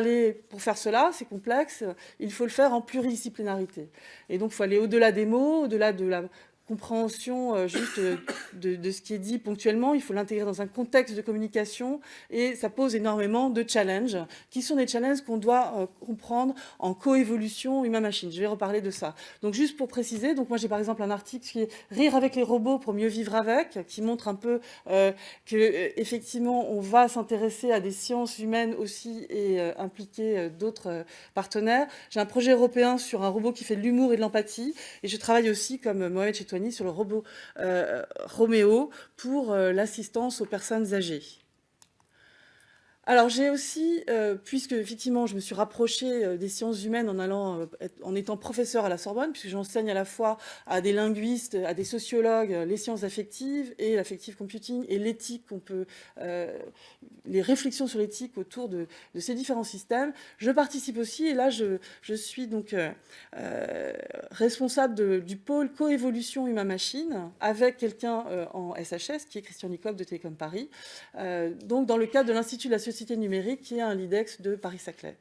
S7: faire cela, c'est complexe, il faut le faire en pluridisciplinarité. Et donc, il faut aller au-delà des mots, au-delà de la compréhension juste de ce qui est dit ponctuellement. Il faut l'intégrer dans un contexte de communication et ça pose énormément de challenges qui sont des challenges qu'on doit comprendre en coévolution humain-machine. Je vais reparler de ça. Donc juste pour préciser, donc moi j'ai par exemple un article qui est Rire avec les robots pour mieux vivre avec, qui montre un peu que effectivement on va s'intéresser à des sciences humaines aussi et impliquer d'autres partenaires. J'ai un projet européen sur un robot qui fait de l'humour et de l'empathie et je travaille aussi comme Mohamed Chetouani sur le robot Roméo pour l'assistance aux personnes âgées. Alors j'ai aussi, puisque effectivement je me suis rapprochée des sciences humaines en étant professeure à la Sorbonne, puisque j'enseigne à la fois à des linguistes, à des sociologues, les sciences affectives et l'affective computing et l'éthique, les réflexions sur l'éthique autour de ces différents systèmes. Je participe aussi, et là je suis donc responsable du pôle coévolution humain-machine avec quelqu'un en SHS, qui est Christian Nicole de Télécom Paris, donc dans le cadre de l'Institut de la société numérique, qui est un LIDEX de Paris-Saclay.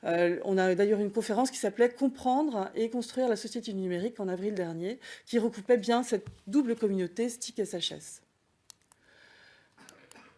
S7: On a d'ailleurs une conférence qui s'appelait « Comprendre et construire la société numérique » en avril dernier, qui recoupait bien cette double communauté STIC-SHS.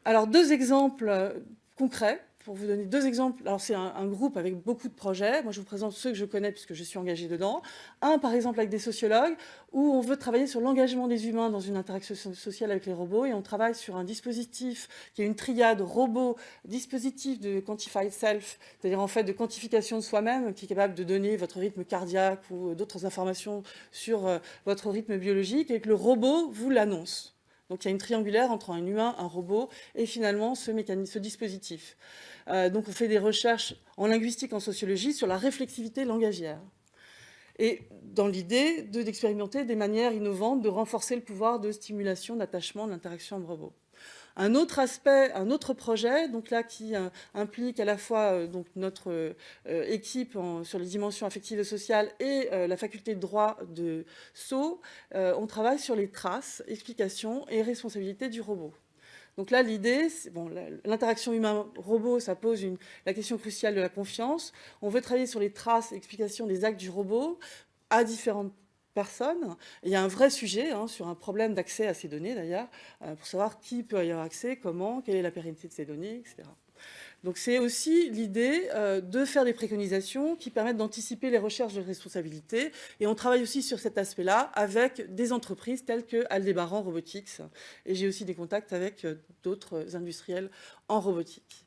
S7: Alors, deux exemples concrets pour vous donner 2 exemples. Alors, c'est un groupe avec beaucoup de projets. Moi, je vous présente ceux que je connais puisque je suis engagée dedans. Un, par exemple, avec des sociologues, où on veut travailler sur l'engagement des humains dans une interaction sociale avec les robots. Et on travaille sur un dispositif qui est une triade robot, dispositif de quantified self, c'est-à-dire en fait de quantification de soi-même, qui est capable de donner votre rythme cardiaque ou d'autres informations sur votre rythme biologique, et que le robot vous l'annonce. Donc il y a une triangulaire entre un humain, un robot et finalement ce dispositif. Donc on fait des recherches en linguistique, en sociologie sur la réflexivité langagière. Et dans l'idée d'expérimenter des manières innovantes de renforcer le pouvoir de stimulation, d'attachement, d'interaction homme-robot. Un autre aspect, un autre projet, donc là qui implique à la fois donc notre équipe sur les dimensions affectives et sociales et la faculté de droit de Sceaux, on travaille sur les traces, explications et responsabilités du robot. Donc là, l'idée, bon, l'interaction humain-robot, ça pose la question cruciale de la confiance. On veut travailler sur les traces, explications des actes du robot à différentes personnes. Et il y a un vrai sujet sur un problème d'accès à ces données, d'ailleurs, pour savoir qui peut y avoir accès, comment, quelle est la pérennité de ces données, etc. Donc c'est aussi l'idée de faire des préconisations qui permettent d'anticiper les recherches de responsabilité. Et on travaille aussi sur cet aspect-là avec des entreprises telles que Aldébaran Robotics. Et j'ai aussi des contacts avec d'autres industriels en robotique.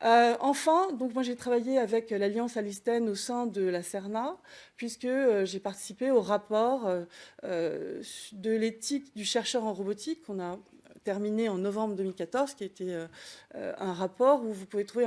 S7: Enfin, donc moi j'ai travaillé avec l'Alliance Alistène au sein de la CERNA, puisque j'ai participé au rapport de l'éthique du chercheur en robotique qu'on a terminé en novembre 2014, qui était un rapport où vous pouvez trouver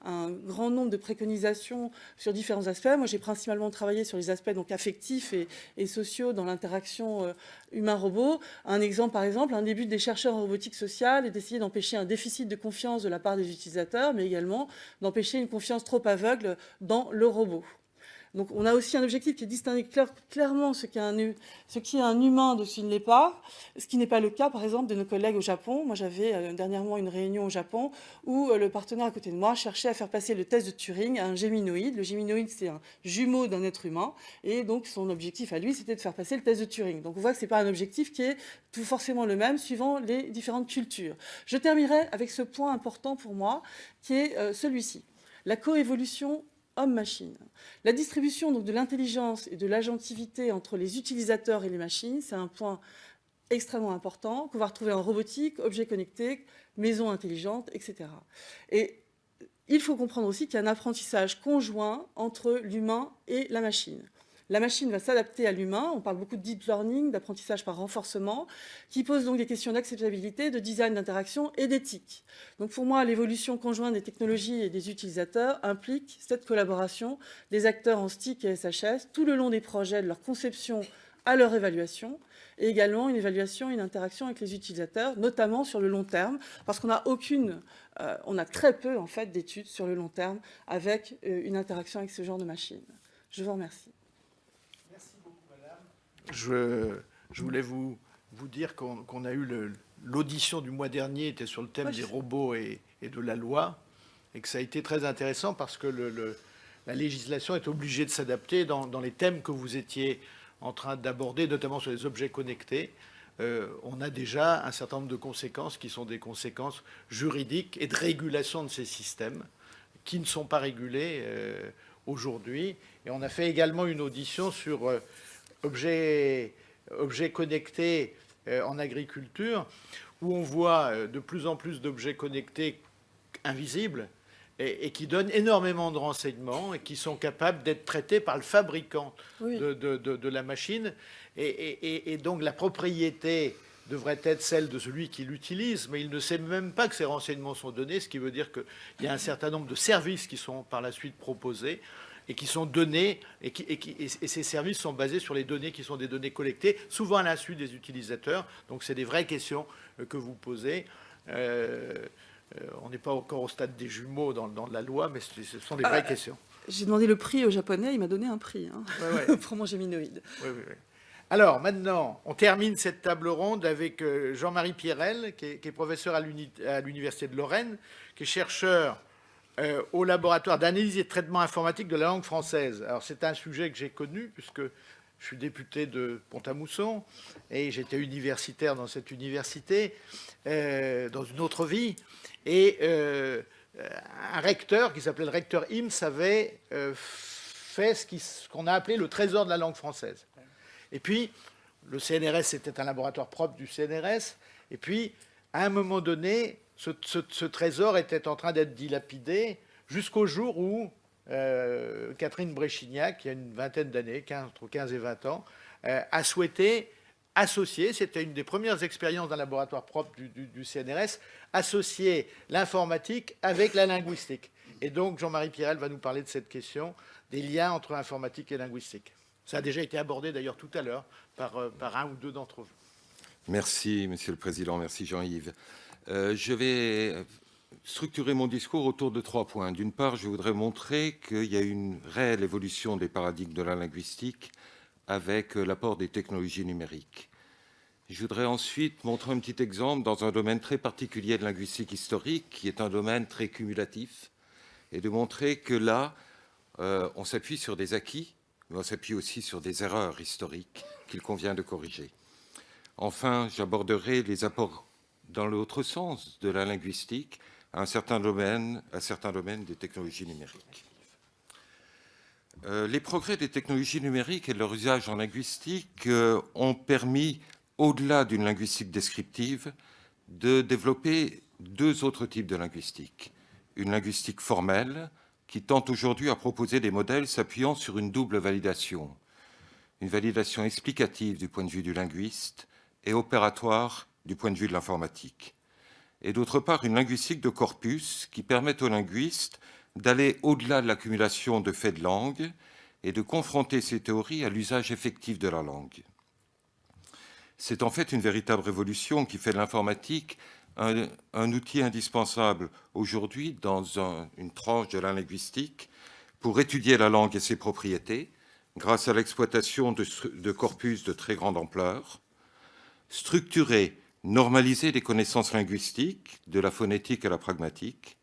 S7: un grand nombre de préconisations sur différents aspects. Moi, j'ai principalement travaillé sur les aspects donc, affectifs et sociaux dans l'interaction humain-robot. Un exemple, par exemple, un des buts des chercheurs en robotique sociale est d'essayer d'empêcher un déficit de confiance de la part des utilisateurs, mais également d'empêcher une confiance trop aveugle dans le robot. Donc on a aussi un objectif qui est de distinguer clairement ce qui est un humain de ce qui ne l'est pas, ce qui n'est pas le cas par exemple de nos collègues au Japon. Moi j'avais dernièrement une réunion au Japon où le partenaire à côté de moi cherchait à faire passer le test de Turing à un géminoïde. Le géminoïde c'est un jumeau d'un être humain et donc son objectif à lui c'était de faire passer le test de Turing. Donc on voit que ce n'est pas un objectif qui est tout forcément le même suivant les différentes cultures. Je terminerai avec ce point important pour moi qui est celui-ci, la coévolution homme-machine. La distribution donc, de l'intelligence et de l'agentivité entre les utilisateurs et les machines, c'est un point extrêmement important qu'on va retrouver en robotique, objets connectés, maisons intelligentes, etc. Et il faut comprendre aussi qu'il y a un apprentissage conjoint entre l'humain et la machine. La machine va s'adapter à l'humain. On parle beaucoup de deep learning, d'apprentissage par renforcement, qui pose donc des questions d'acceptabilité, de design d'interaction et d'éthique. Donc pour moi, l'évolution conjointe des technologies et des utilisateurs implique cette collaboration des acteurs en STIC et SHS tout le long des projets, de leur conception à leur évaluation, et également une évaluation, une interaction avec les utilisateurs, notamment sur le long terme, parce qu'on n'a on a très peu en fait d'études sur le long terme avec une interaction avec ce genre de machine. Je vous remercie.
S1: Je voulais vous dire qu'on a eu l'audition du mois dernier était sur le thème des robots et de la loi, et que ça a été très intéressant parce que la législation est obligée de s'adapter dans les thèmes que vous étiez en train d'aborder, notamment sur les objets connectés. On a déjà un certain nombre de conséquences qui sont des conséquences juridiques et de régulation de ces systèmes qui ne sont pas régulés aujourd'hui. Et on a fait également une audition sur objets connectés en agriculture, où on voit de plus en plus d'objets connectés invisibles et qui donnent énormément de renseignements et qui sont capables d'être traités par le fabricant de la machine. Et donc la propriété devrait être celle de celui qui l'utilise, mais il ne sait même pas que ces renseignements sont donnés, ce qui veut dire qu'il y a un certain nombre de services qui sont par la suite proposés et qui sont donnés, et ces services sont basés sur les données qui sont des données collectées, souvent à l'insu des utilisateurs. Donc c'est des vraies questions que vous posez. On n'est pas encore au stade des jumeaux dans la loi, mais ce sont des vraies questions.
S7: J'ai demandé le prix au japonais, il m'a donné un prix pour mon géminoïde.
S1: Oui. Alors maintenant, on termine cette table ronde avec Jean-Marie Pierrel, qui est professeur à l'Université de Lorraine, qui est chercheur au laboratoire d'analyse et de traitement informatique de la langue française. Alors c'est un sujet que j'ai connu puisque je suis député de Pont-à-Mousson et j'étais universitaire dans cette université, dans une autre vie. Et un recteur qui s'appelait le recteur Ims avait fait ce qu'on a appelé le trésor de la langue française. Et puis, le CNRS, c'était un laboratoire propre du CNRS. Et puis, à un moment donné, ce trésor était en train d'être dilapidé jusqu'au jour où Catherine Bréchignac, il y a une vingtaine d'années, entre 15 et 20 ans, a souhaité associer, c'était une des premières expériences d'un laboratoire propre du CNRS, associer l'informatique avec la linguistique. Et donc, Jean-Marie Pirel va nous parler de cette question, des liens entre informatique et linguistique. Ça a déjà été abordé d'ailleurs tout à l'heure par un ou deux d'entre vous.
S8: Merci, Monsieur le Président. Merci, Jean-Yves. Je vais structurer mon discours autour de 3 points. D'une part, je voudrais montrer qu'il y a une réelle évolution des paradigmes de la linguistique avec l'apport des technologies numériques. Je voudrais ensuite montrer un petit exemple dans un domaine très particulier de linguistique historique, qui est un domaine très cumulatif, et de montrer que là, on s'appuie sur des acquis, mais on s'appuie aussi sur des erreurs historiques qu'il convient de corriger. Enfin, j'aborderai les apports dans l'autre sens de la linguistique à certains domaines des technologies numériques. Les progrès des technologies numériques et de leur usage en linguistique ont permis, au-delà d'une linguistique descriptive, de développer 2 autres types de linguistique. Une linguistique formelle, qui tente aujourd'hui à proposer des modèles s'appuyant sur une double validation. Une validation explicative du point de vue du linguiste et opératoire du point de vue de l'informatique. Et d'autre part, une linguistique de corpus qui permet aux linguistes d'aller au-delà de l'accumulation de faits de langue et de confronter ces théories à l'usage effectif de la langue. C'est en fait une véritable révolution qui fait de l'informatique un outil indispensable aujourd'hui dans une tranche de la linguistique pour étudier la langue et ses propriétés grâce à l'exploitation de corpus de très grande ampleur, structurer, normaliser les connaissances linguistiques, de la phonétique à la pragmatique,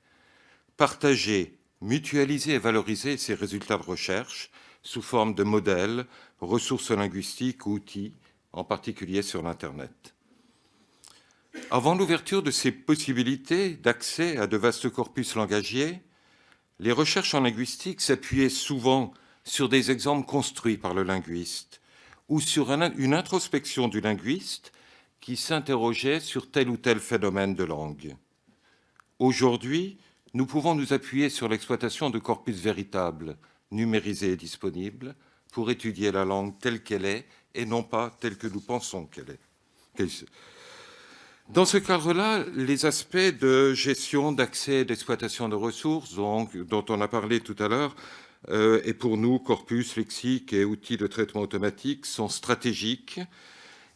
S8: partager, mutualiser et valoriser ces résultats de recherche sous forme de modèles, ressources linguistiques ou outils, en particulier sur l'Internet. Avant l'ouverture de ces possibilités d'accès à de vastes corpus langagiers, les recherches en linguistique s'appuyaient souvent sur des exemples construits par le linguiste ou sur une introspection du linguiste qui s'interrogeait sur tel ou tel phénomène de langue. Aujourd'hui, nous pouvons nous appuyer sur l'exploitation de corpus véritables, numérisés et disponibles, pour étudier la langue telle qu'elle est et non pas telle que nous pensons qu'elle est. Dans ce cadre-là, les aspects de gestion, d'accès et d'exploitation de ressources, dont on a parlé tout à l'heure, et pour nous, corpus, lexique et outils de traitement automatique, sont stratégiques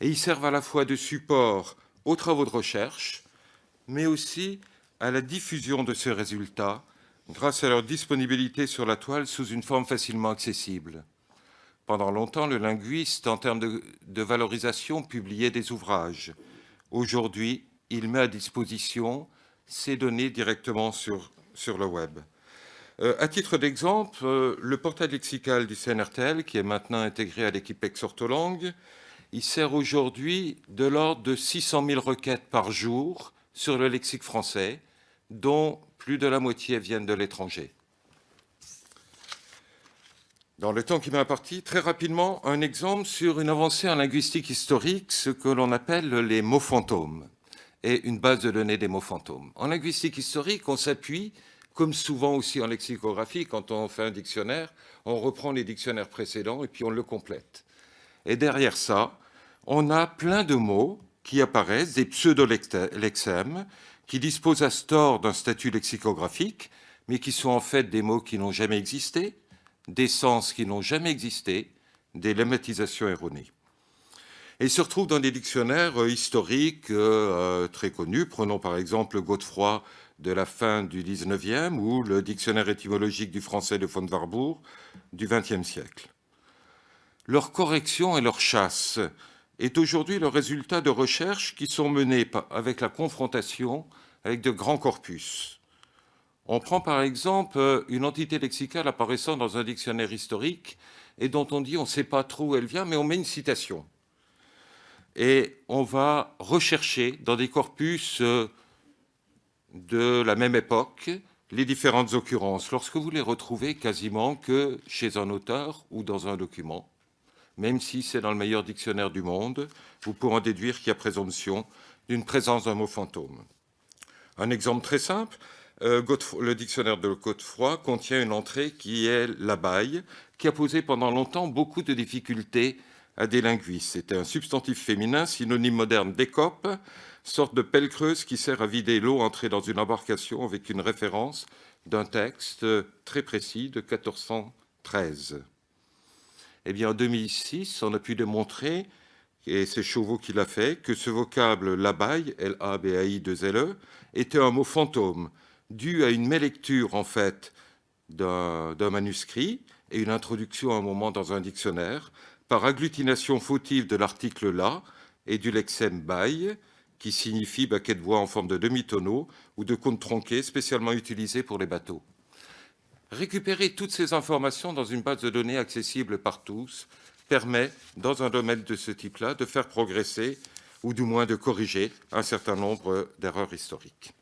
S8: et ils servent à la fois de support aux travaux de recherche, mais aussi à la diffusion de ces résultats grâce à leur disponibilité sur la toile sous une forme facilement accessible. Pendant longtemps, le linguiste, en termes de valorisation, publiait des ouvrages. Aujourd'hui, il met à disposition ces données directement sur le web. À titre d'exemple, le portail lexical du CNRTL, qui est maintenant intégré à l'équipe Exortolangue, il sert aujourd'hui de l'ordre de 600 000 requêtes par jour sur le lexique français, dont plus de la moitié viennent de l'étranger. Dans le temps qui m'est imparti, très rapidement, un exemple sur une avancée en linguistique historique, ce que l'on appelle les mots fantômes, et une base de données des mots fantômes. En linguistique historique, on s'appuie, comme souvent aussi en lexicographie, quand on fait un dictionnaire, on reprend les dictionnaires précédents et puis on le complète. Et derrière ça, on a plein de mots qui apparaissent, des pseudo-lexèmes, qui disposent à ce tort d'un statut lexicographique, mais qui sont en fait des mots qui n'ont jamais existé, des sens qui n'ont jamais existé, des lémmatisations erronées. Et ils se retrouvent dans des dictionnaires historiques très connus. Prenons par exemple Godefroy de la fin du XIXe ou le dictionnaire étymologique du français de von Warburg du XXe siècle. Leur correction et leur chasse est aujourd'hui le résultat de recherches qui sont menées avec la confrontation avec de grands corpus. On prend par exemple une entité lexicale apparaissant dans un dictionnaire historique et dont on dit on ne sait pas trop où elle vient, mais on met une citation. Et on va rechercher dans des corpus de la même époque les différentes occurrences lorsque vous les retrouvez quasiment que chez un auteur ou dans un document. Même si c'est dans le meilleur dictionnaire du monde, vous pourrez en déduire qu'il y a présomption d'une présence d'un mot fantôme. Un exemple très simple, le dictionnaire de Godefroy contient une entrée qui est l'abeille, qui a posé pendant longtemps beaucoup de difficultés à des linguistes. C'était un substantif féminin, synonyme moderne d'écope, sorte de pelle creuse qui sert à vider l'eau entrée dans une embarcation, avec une référence d'un texte très précis de 1413. Eh bien, en 2006, on a pu démontrer, et c'est Chauveau qui l'a fait, que ce vocable l'abeille, L-A-B-A-I-2-L-E, était un mot fantôme, dû à une mélecture, en fait, d'un manuscrit et une introduction à un moment dans un dictionnaire, par agglutination fautive de l'article là et du lexème baille, qui signifie baquet de voix en forme de demi-tonneau ou de cône tronqué, spécialement utilisé pour les bateaux. Récupérer toutes ces informations dans une base de données accessible par tous permet, dans un domaine de ce type-là, de faire progresser ou du moins de corriger un certain nombre d'erreurs historiques.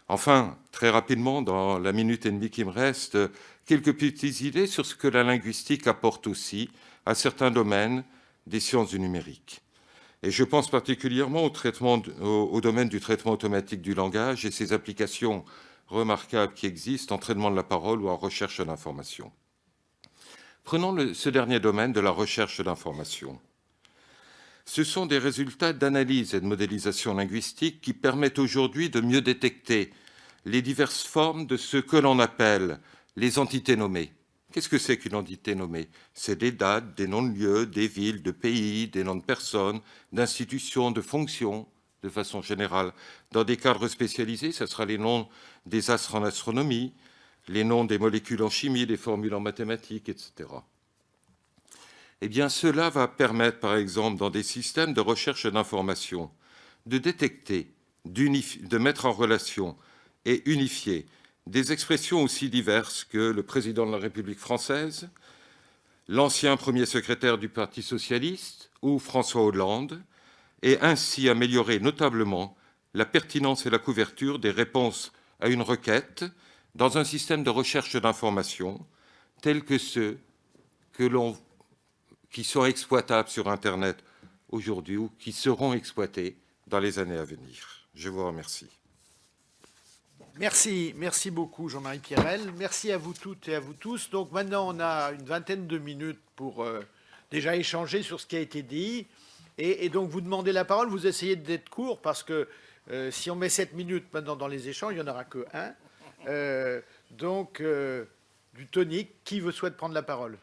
S8: Enfin, très rapidement, dans la minute et demie qui me reste, quelques petites idées sur ce que la linguistique apporte aussi à certains domaines des sciences du numérique. Et je pense particulièrement au domaine du traitement automatique du langage et ses applications remarquables qui existent en traitement de la parole ou en recherche d'information. Prenons ce dernier domaine de la recherche d'information. Ce sont des résultats d'analyse et de modélisation linguistique qui permettent aujourd'hui de mieux détecter les diverses formes de ce que l'on appelle les entités nommées. Qu'est-ce que c'est qu'une entité nommée? C'est des dates, des noms de lieux, des villes, de pays, des noms de personnes, d'institutions, de fonctions, de façon générale. Dans des cadres spécialisés, ce sera les noms des astres en astronomie, les noms des molécules en chimie, des formules en mathématiques, etc. Eh bien, cela va permettre, par exemple, dans des systèmes de recherche d'information, de détecter, de mettre en relation et unifier des expressions aussi diverses que le président de la République française, l'ancien premier secrétaire du Parti socialiste ou François Hollande, et ainsi améliorer notablement la pertinence et la couverture des réponses à une requête dans un système de recherche d'information tel que ceux qui sont exploitables sur Internet aujourd'hui ou qui seront exploités dans les années à venir. Je vous remercie.
S1: Merci beaucoup Jean-Marie Pierrel. Merci à vous toutes et à vous tous. Donc maintenant, on a une vingtaine de minutes pour déjà échanger sur ce qui a été dit. Et donc, vous demandez la parole, vous essayez d'être court parce que si on met 7 minutes maintenant dans les échanges, il n'y en aura que un. Du tonique, qui souhaite prendre la parole?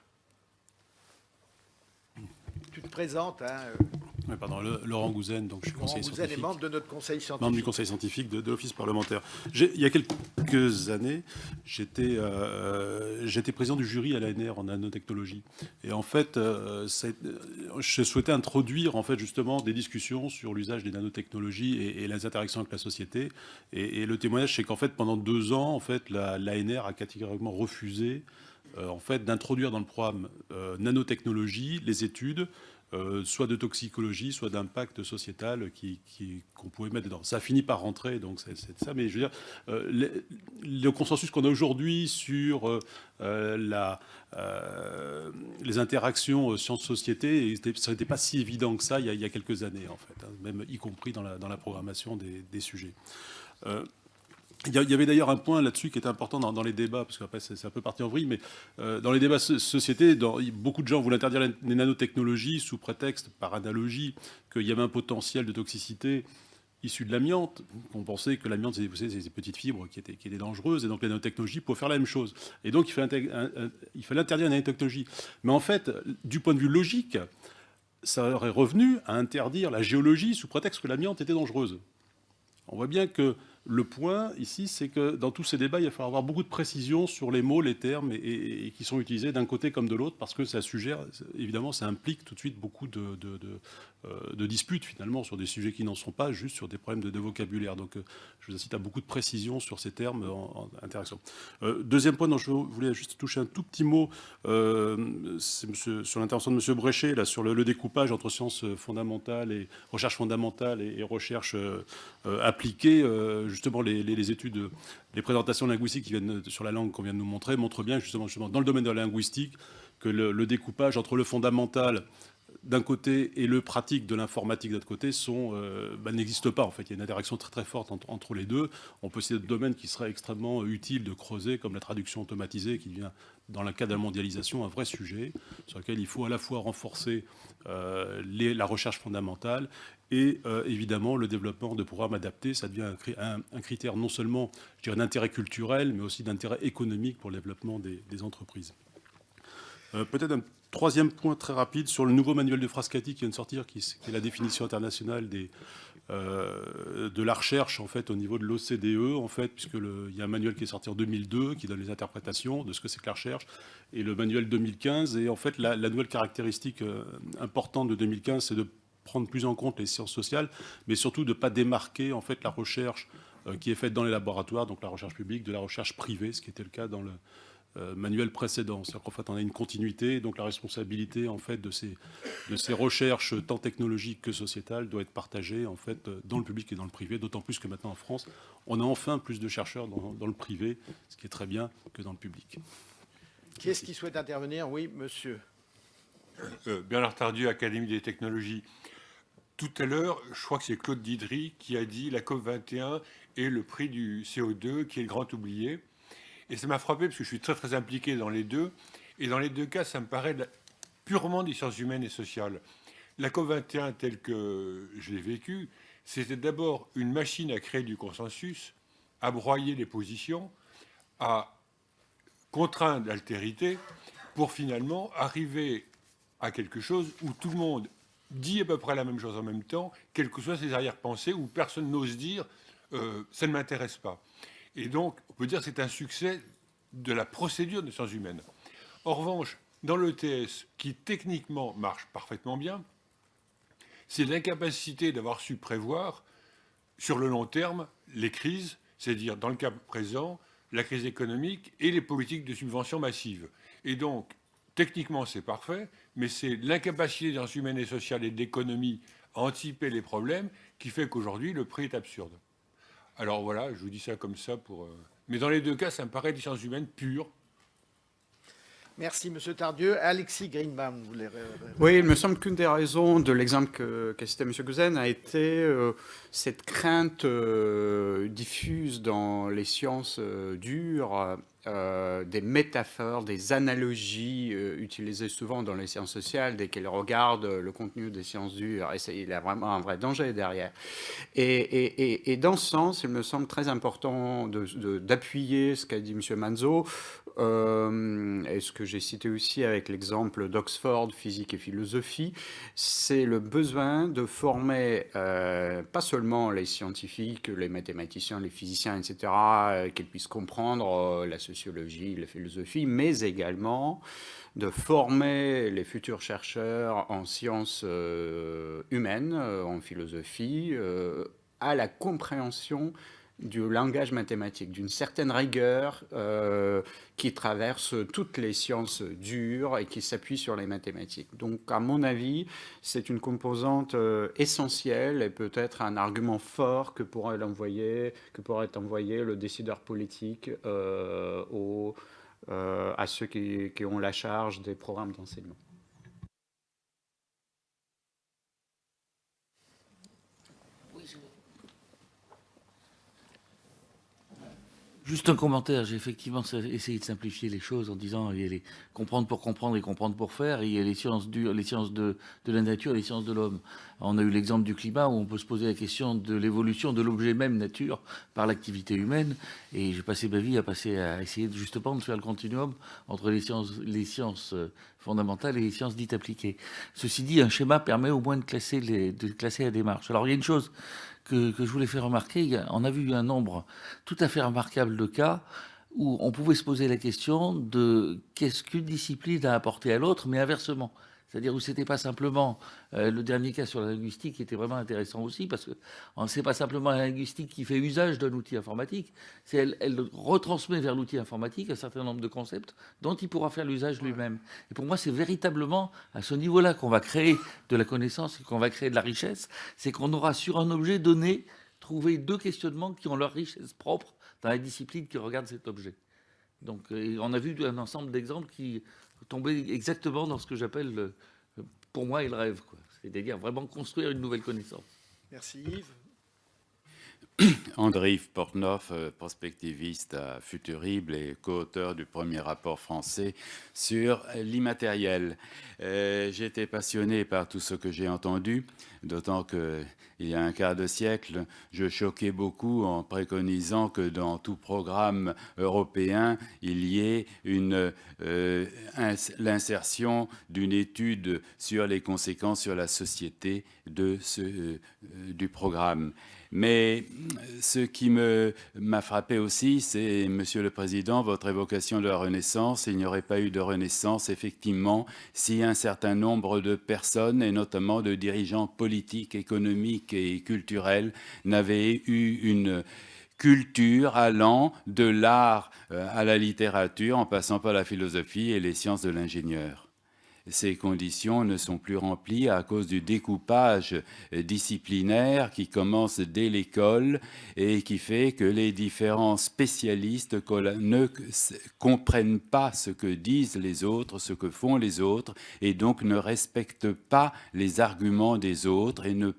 S1: Tu te présentes, hein,
S9: Oui, pardon, Laurent Gouzen, donc je suis conseiller scientifique.
S1: Vous êtes membre de notre conseil scientifique.
S9: Membre du conseil scientifique de l'Office parlementaire. Il y a quelques années, j'étais président du jury à l'ANR en nanotechnologie. Et en fait, je souhaitais introduire en fait, justement des discussions sur l'usage des nanotechnologies et les interactions avec la société. Et le témoignage, c'est qu'en fait, pendant 2 ans, en fait, l'ANR a catégoriquement refusé en fait, d'introduire dans le programme nanotechnologie les études soit de toxicologie, soit d'impact sociétal qu'on pouvait mettre dedans. Ça a fini par rentrer, donc c'est ça. Mais je veux dire, le consensus qu'on a aujourd'hui sur les interactions sciences-société, ça n'était pas si évident que ça il y a quelques années, en fait, hein, même y compris dans la programmation des sujets. Il y avait d'ailleurs un point là-dessus qui était important dans les débats, parce qu'après c'est un peu parti en vrille, mais dans les débats société, beaucoup de gens voulaient interdire les nanotechnologies sous prétexte, par analogie, qu'il y avait un potentiel de toxicité issu de l'amiante. On pensait que l'amiante, c'est ces petites fibres qui étaient dangereuses, et donc les nanotechnologies pouvaient faire la même chose. Et donc il fallait interdire les nanotechnologies. Mais en fait, du point de vue logique, ça aurait revenu à interdire la géologie sous prétexte que l'amiante était dangereuse. On voit bien que le point ici, c'est que dans tous ces débats, il va falloir avoir beaucoup de précision sur les mots, les termes et qui sont utilisés d'un côté comme de l'autre, parce que ça suggère, évidemment, ça implique tout de suite beaucoup de disputes finalement sur des sujets qui n'en sont pas, juste sur des problèmes de vocabulaire. Donc, je vous incite à beaucoup de précision sur ces termes en interaction. Deuxième point dont je voulais juste toucher un tout petit mot, c'est sur l'intervention de M. Bréchet, là, sur le découpage entre sciences fondamentales et recherche fondamentale et recherche appliquée. justement les études, les présentations linguistiques qui viennent sur la langue qu'on vient de nous montrer montrent bien justement dans le domaine de la linguistique que le découpage entre le fondamental d'un côté et le pratique de l'informatique d'autre côté n'existe pas en fait. Il y a une interaction très très forte entre les deux. On peut citer des domaines qui seraient extrêmement utiles de creuser, comme la traduction automatisée, qui devient dans le cas de la mondialisation un vrai sujet sur lequel il faut à la fois renforcer la recherche fondamentale et évidemment le développement de programmes adaptés. Ça devient un critère non seulement, je dirais, d'intérêt culturel, mais aussi d'intérêt économique pour le développement des entreprises. Peut-être un troisième point très rapide sur le nouveau manuel de Frascati qui vient de sortir, qui est la définition internationale de la recherche en fait au niveau de l'OCDE en fait, puisqu'il y a un manuel qui est sorti en 2002 qui donne les interprétations de ce que c'est que la recherche, et le manuel 2015. Et en fait la nouvelle caractéristique importante de 2015, c'est de prendre plus en compte les sciences sociales, mais surtout de ne pas démarquer en fait la recherche qui est faite dans les laboratoires, donc la recherche publique, de la recherche privée, ce qui était le cas dans le manuel précédent. C'est-à-dire qu'en fait, on a une continuité, donc la responsabilité en fait de ces recherches tant technologiques que sociétales doit être partagée en fait dans le public et dans le privé. D'autant plus que maintenant en France, on a enfin plus de chercheurs dans le privé, ce qui est très bien, que dans le public.
S1: Qui est-ce qui souhaite intervenir? Oui, monsieur.
S10: Bernard Tardieu, Académie des technologies. Tout à l'heure, je crois que c'est Claude Didry qui a dit la COP21 et le prix du CO2 qui est le grand oublié. Et ça m'a frappé parce que je suis très très impliqué dans les deux. Et dans les deux cas, ça me paraît purement des sciences humaines et sociales. La COP21 telle que je l'ai vécue, c'était d'abord une machine à créer du consensus, à broyer les positions, à contraindre l'altérité pour finalement arriver à quelque chose où tout le monde dit à peu près la même chose en même temps, quelles que soient ses arrière-pensées, où personne n'ose dire ça ne m'intéresse pas. Et donc, on peut dire que c'est un succès de la procédure des sciences humaines. En revanche, dans l'ETS, qui techniquement marche parfaitement bien, c'est l'incapacité d'avoir su prévoir sur le long terme les crises, c'est-à-dire dans le cas présent, la crise économique et les politiques de subvention massive. Et donc, techniquement, c'est parfait, mais c'est l'incapacité des sciences humaines et sociales et d'économie à anticiper les problèmes qui fait qu'aujourd'hui, le prix est absurde. Alors voilà, je vous dis ça comme ça pour... Mais dans les deux cas, ça me paraît des sciences humaines pures.
S1: Merci, monsieur Tardieu. Alexis Greenbaum, vous voulez...
S11: Oui, il me semble qu'une des raisons de l'exemple qu'a cité M. Guzen a été cette crainte diffuse dans les sciences dures, des métaphores, des analogies utilisées souvent dans les sciences sociales dès qu'elles regardent le contenu des sciences dures. Et il y a vraiment un vrai danger derrière. Et dans ce sens, il me semble très important d'appuyer ce qu'a dit M. Manzo, et ce que j'ai cité aussi avec l'exemple d'Oxford, physique et philosophie, c'est le besoin de former pas seulement les scientifiques, les mathématiciens, les physiciens, etc., qu'ils puissent comprendre la sociologie, la philosophie, mais également de former les futurs chercheurs en sciences humaines, en philosophie, à la compréhension du langage mathématique, d'une certaine rigueur qui traverse toutes les sciences dures et qui s'appuie sur les mathématiques. Donc, à mon avis, c'est une composante essentielle et peut-être un argument fort que pourrait envoyer le décideur politique à ceux qui ont la charge des programmes d'enseignement.
S12: Juste un commentaire, j'ai effectivement essayé de simplifier les choses en disant il y a les comprendre pour comprendre et comprendre pour faire, et il y a les sciences dures, les sciences de la nature et les sciences de l'homme. On a eu l'exemple du climat où on peut se poser la question de l'évolution de l'objet même nature par l'activité humaine, et j'ai passé ma vie à essayer justement de faire le continuum entre les sciences fondamentales et les sciences dites appliquées. Ceci dit, un schéma permet au moins de classer la démarche. Alors il y a une chose que je voulais faire remarquer, on a vu un nombre tout à fait remarquable de cas où on pouvait se poser la question de qu'est-ce qu'une discipline a apporté à l'autre, mais inversement. C'est-à-dire où c'était pas simplement le dernier cas sur la linguistique qui était vraiment intéressant aussi, parce que c'est pas simplement la linguistique qui fait usage d'un outil informatique, c'est elle retransmet vers l'outil informatique un certain nombre de concepts dont il pourra faire l'usage lui-même. Et pour moi, c'est véritablement à ce niveau-là qu'on va créer de la connaissance et qu'on va créer de la richesse, c'est qu'on aura sur un objet donné trouver deux questionnements qui ont leur richesse propre dans la discipline qui regarde cet objet. Donc, on a vu un ensemble d'exemples qui tombaient exactement dans ce que j'appelle, pour moi, le rêve, quoi. C'est-à-dire vraiment construire une nouvelle connaissance.
S1: Merci Yves.
S13: André-Yves Portneuf, prospectiviste à Futurible et co-auteur du premier rapport français sur l'immatériel. J'ai été passionné par tout ce que j'ai entendu, d'autant qu'il y a un quart de siècle, je choquais beaucoup en préconisant que dans tout programme européen, il y ait l'insertion d'une étude sur les conséquences sur la société du programme. Mais ce qui m'a frappé aussi, c'est, Monsieur le Président, votre évocation de la Renaissance. Il n'y aurait pas eu de Renaissance, effectivement, si un certain nombre de personnes, et notamment de dirigeants politiques, économiques et culturels, n'avaient eu une culture allant de l'art à la littérature, en passant par la philosophie et les sciences de l'ingénieur. Ces conditions ne sont plus remplies à cause du découpage disciplinaire qui commence dès l'école et qui fait que les différents spécialistes ne comprennent pas ce que disent les autres, ce que font les autres, et donc ne respectent pas les arguments des autres et ne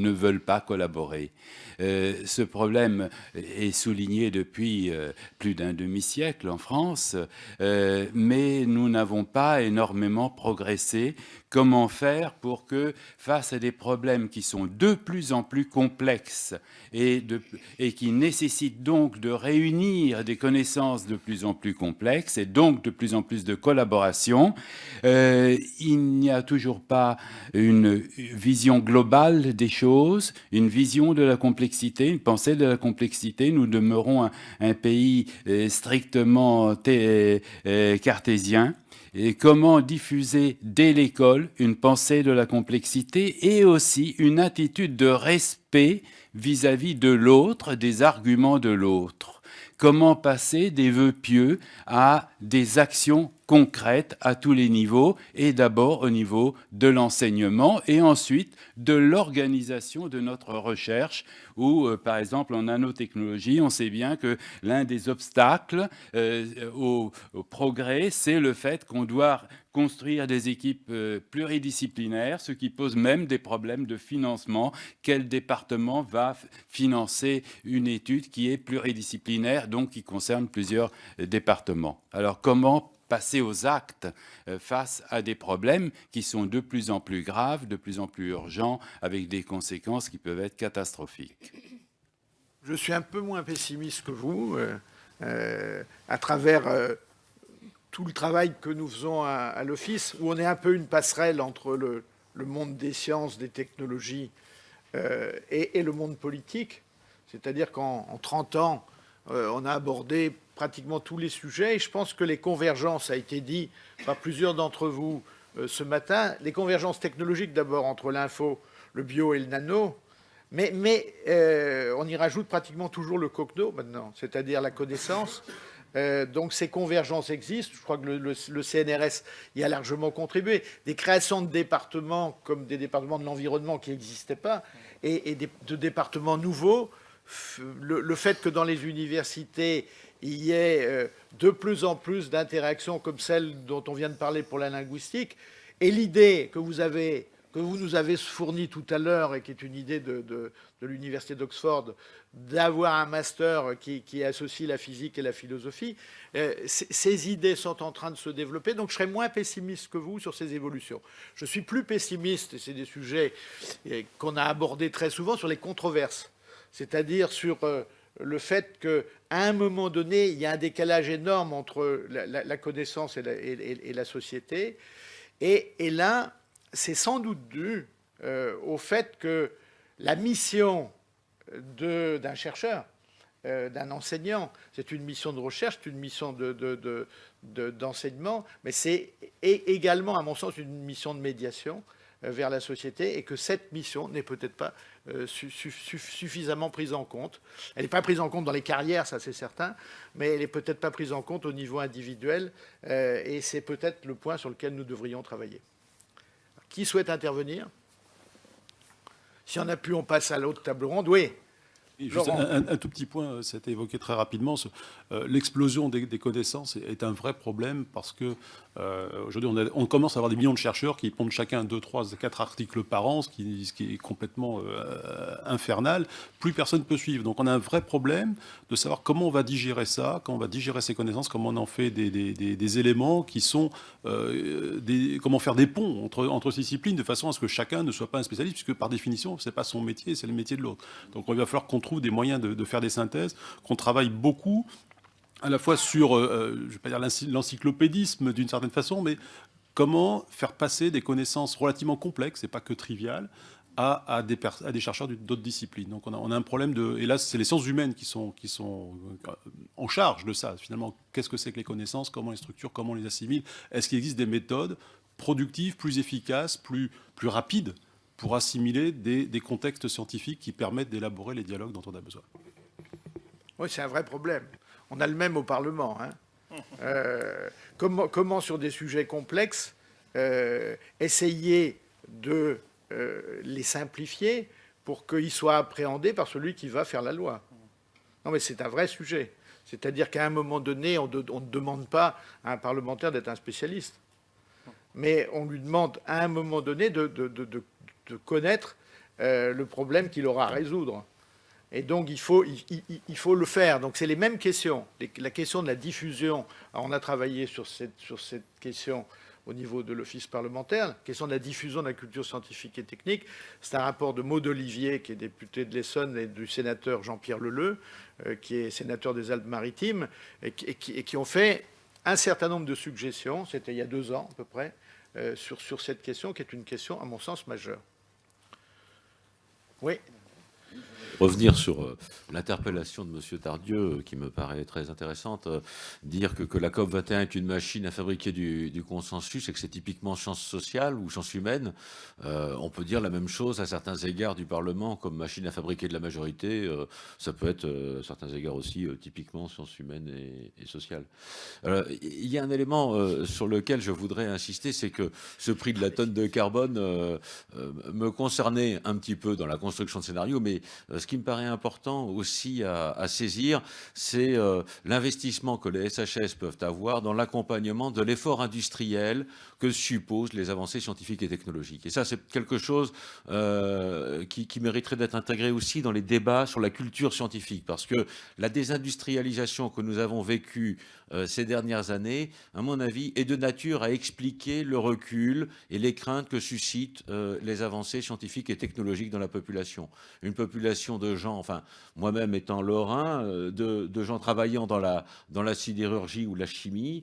S13: veulent pas collaborer. Ce problème est souligné depuis plus d'un demi-siècle en France, mais nous n'avons pas énormément progressé. Comment faire pour que, face à des problèmes qui sont de plus en plus complexes et qui nécessitent donc de réunir des connaissances de plus en plus complexes et donc de plus en plus de collaboration, il n'y a toujours pas une vision globale des choses, une vision de la complexité, une pensée de la complexité. Nous demeurons un pays strictement cartésien. Et comment diffuser dès l'école une pensée de la complexité et aussi une attitude de respect vis-à-vis de l'autre, des arguments de l'autre. Comment passer des vœux pieux à des actions concrètes à tous les niveaux, et d'abord au niveau de l'enseignement et ensuite de l'organisation de notre recherche, où, par exemple, en nanotechnologie, on sait bien que l'un des obstacles au progrès, c'est le fait qu'on doit construire des équipes pluridisciplinaires, ce qui pose même des problèmes de financement. Quel département va financer une étude qui est pluridisciplinaire, donc qui concerne plusieurs départements? Alors, comment passer aux actes face à des problèmes qui sont de plus en plus graves, de plus en plus urgents, avec des conséquences qui peuvent être catastrophiques?
S1: Je suis un peu moins pessimiste que vous, à travers tout le travail que nous faisons à l'Office, où on est un peu une passerelle entre le monde des sciences, des technologies et le monde politique. C'est-à-dire qu'en 30 ans, on a abordé pratiquement tous les sujets, et je pense que les convergences, ça a été dit par plusieurs d'entre vous ce matin, les convergences technologiques d'abord entre l'info, le bio et le nano, mais on y rajoute pratiquement toujours le cogno maintenant, c'est-à-dire la connaissance. Donc ces convergences existent, je crois que le CNRS y a largement contribué. Des créations de départements comme des départements de l'environnement qui n'existaient pas, et de départements nouveaux, le fait que dans les universités, il y ait de plus en plus d'interactions comme celle dont on vient de parler pour la linguistique, et l'idée que vous nous avez fournie tout à l'heure, et qui est une idée de l'université d'Oxford, d'avoir un master qui associe la physique et la philosophie, ces idées sont en train de se développer, donc je serais moins pessimiste que vous sur ces évolutions. Je suis plus pessimiste, et c'est des sujets qu'on a abordés très souvent, sur les controverses, c'est-à-dire sur le fait qu'à un moment donné, il y a un décalage énorme entre la connaissance et la société. Et là, c'est sans doute dû au fait que la mission d'un chercheur, d'un enseignant, c'est une mission de recherche, c'est une mission d'enseignement, mais c'est également, à mon sens, une mission de médiation vers la société, et que cette mission n'est peut-être pas suffisamment prise en compte. Elle n'est pas prise en compte dans les carrières, ça c'est certain, mais elle n'est peut-être pas prise en compte au niveau individuel, et c'est peut-être le point sur lequel nous devrions travailler. Qui souhaite intervenir? S'il n'y en a plus, on passe à l'autre table ronde. Oui,
S9: Et juste
S1: Laurent.
S9: un tout petit point, ça a été évoqué très rapidement. L'explosion des connaissances est un vrai problème parce que aujourd'hui, on commence à avoir des millions de chercheurs qui pondent chacun 2, 3, 4 articles par an, ce qui est complètement infernal. Plus personne ne peut suivre. Donc on a un vrai problème de savoir comment on va digérer ça, comment on va digérer ces connaissances, comment on en fait des éléments qui sont... comment faire des ponts entre ces disciplines de façon à ce que chacun ne soit pas un spécialiste, puisque par définition, ce n'est pas son métier, c'est le métier de l'autre. Donc il va falloir qu'on trouve des moyens de faire des synthèses, qu'on travaille beaucoup, à la fois sur, je ne vais pas dire l'encyclopédisme d'une certaine façon, mais comment faire passer des connaissances relativement complexes, et pas que triviales, à des chercheurs d'autres disciplines. Donc on a un problème et là, c'est les sciences humaines qui sont en charge de ça. Finalement, qu'est-ce que c'est que les connaissances, comment on les structure, comment on les assimile? Est-ce qu'il existe des méthodes productives, plus efficaces, plus rapides pour assimiler des contextes scientifiques qui permettent d'élaborer les dialogues dont on a besoin?
S1: Oui, c'est un vrai problème. On a le même au Parlement. Comment, sur des sujets complexes, essayer de les simplifier pour qu'ils soient appréhendés par celui qui va faire la loi? Non, mais c'est un vrai sujet. C'est-à-dire qu'à un moment donné, on ne demande pas à un parlementaire d'être un spécialiste. Mais on lui demande à un moment donné de connaître le problème qu'il aura à résoudre. Et donc, il faut le faire. Donc, c'est les mêmes questions. La question de la diffusion, alors, on a travaillé sur cette question au niveau de l'office parlementaire. La question de la diffusion de la culture scientifique et technique, c'est un rapport de Maud Olivier, qui est député de l'Essonne, et du sénateur Jean-Pierre Leleu, qui est sénateur des Alpes-Maritimes, et qui ont fait un certain nombre de suggestions, c'était il y a 2 ans à peu près, sur cette question, qui est une question, à mon sens, majeure. Oui.
S14: Revenir sur l'interpellation de M. Tardieu, qui me paraît très intéressante, dire que la COP21 est une machine à fabriquer du consensus et que c'est typiquement sciences sociales ou sciences humaines. On peut dire la même chose à certains égards du Parlement comme machine à fabriquer de la majorité. Ça peut être à certains égards aussi typiquement sciences humaines et sociales. Il y a un élément sur lequel je voudrais insister, c'est que ce prix de la tonne de carbone me concernait un petit peu dans la construction de scénario, mais ce qui me paraît important aussi à saisir, c'est l'investissement que les SHS peuvent avoir dans l'accompagnement de l'effort industriel que supposent les avancées scientifiques et technologiques. Et ça, c'est quelque chose qui mériterait d'être intégré aussi dans les débats sur la culture scientifique, parce que la désindustrialisation que nous avons vécue ces dernières années, à mon avis, est de nature à expliquer le recul et les craintes que suscitent les avancées scientifiques et technologiques dans la population. Une population de gens, enfin, moi-même étant lorrain, de gens travaillant dans la sidérurgie ou la chimie,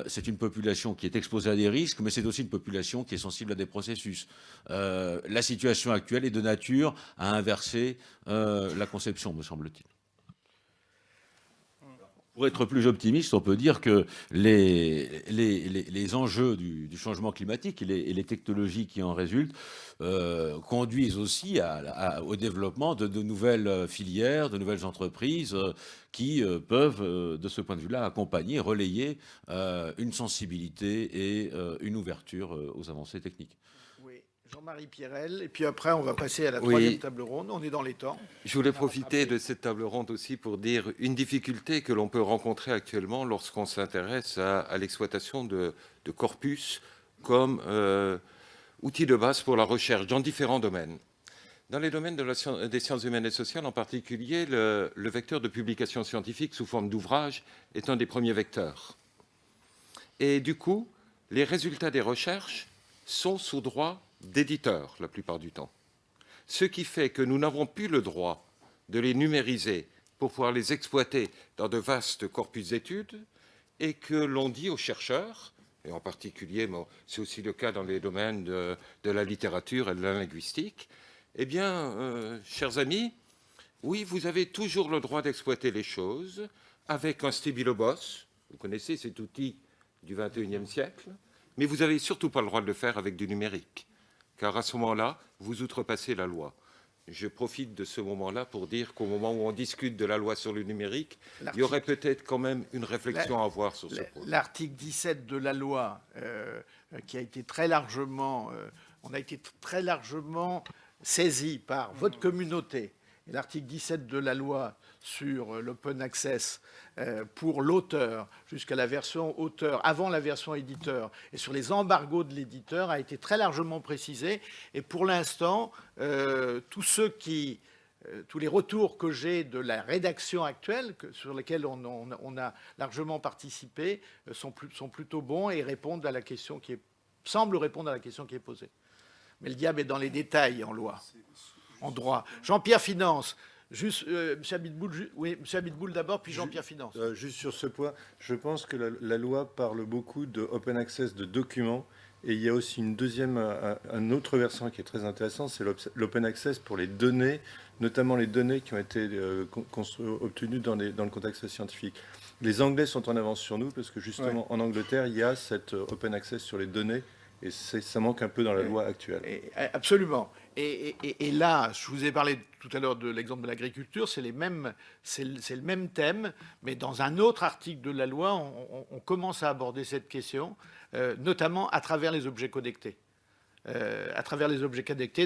S14: c'est une population qui est exposée à des risques, mais c'est aussi une population qui est sensible à des processus. La situation actuelle est de nature à inverser la conception, me semble-t-il. Pour être plus optimiste, on peut dire que les enjeux du changement climatique et les technologies qui en résultent conduisent aussi au développement de nouvelles filières, de nouvelles entreprises qui peuvent, de ce point de vue-là, accompagner, relayer une sensibilité et une ouverture aux avancées techniques.
S1: Jean-Marie Pierrel, et puis après on va passer à la troisième table ronde, on est dans les temps.
S8: Je voulais profiter de cette table ronde aussi pour dire une difficulté que l'on peut rencontrer actuellement lorsqu'on s'intéresse à l'exploitation de corpus comme outil de base pour la recherche dans différents domaines. Dans les domaines des sciences humaines et sociales en particulier, le vecteur de publication scientifique sous forme d'ouvrage est un des premiers vecteurs. Et du coup, les résultats des recherches sont sous droit d'éditeurs la plupart du temps. Ce qui fait que nous n'avons plus le droit de les numériser pour pouvoir les exploiter dans de vastes corpus d'études et que l'on dit aux chercheurs, et en particulier, c'est aussi le cas dans les domaines de la littérature et de la linguistique, eh bien, chers amis, oui, vous avez toujours le droit d'exploiter les choses avec un stébilo-boss, vous connaissez cet outil du XXIe siècle, mais vous n'avez surtout pas le droit de le faire avec du numérique. Car à ce moment-là, vous outrepassez la loi. Je profite de ce moment-là pour dire qu'au moment où on discute de la loi sur le numérique, il y aurait peut-être quand même une réflexion à avoir sur ce point.
S1: L'article 17 de la loi, qui a été très largement, on a été très largement saisi par votre communauté et l'article 17 de la loi sur l'open access pour l'auteur jusqu'à la version auteur, avant la version éditeur, et sur les embargos de l'éditeur a été très largement précisé. Et pour l'instant, tous les retours que j'ai de la rédaction actuelle, sur lesquels on a largement participé, sont plutôt bons et répondent à la question semblent répondre à la question qui est posée. Mais le diable est dans les détails en loi, en droit. Jean-Pierre Finance. Juste, M. Abitboul d'abord, puis Jean-Pierre Finance.
S15: Juste sur ce point, je pense que la loi parle beaucoup de open access de documents, et il y a aussi un autre versant qui est très intéressant, c'est l'open access pour les données, notamment les données qui ont été obtenues dans le contexte scientifique. Les Anglais sont en avance sur nous, parce que justement, en Angleterre, il y a cet open access sur les données, et ça manque un peu dans la loi actuelle.
S1: Absolument. Et là, je vous ai parlé tout à l'heure de l'exemple de l'agriculture, c'est le même thème, mais dans un autre article de la loi, on commence à aborder cette question, notamment à travers les objets connectés.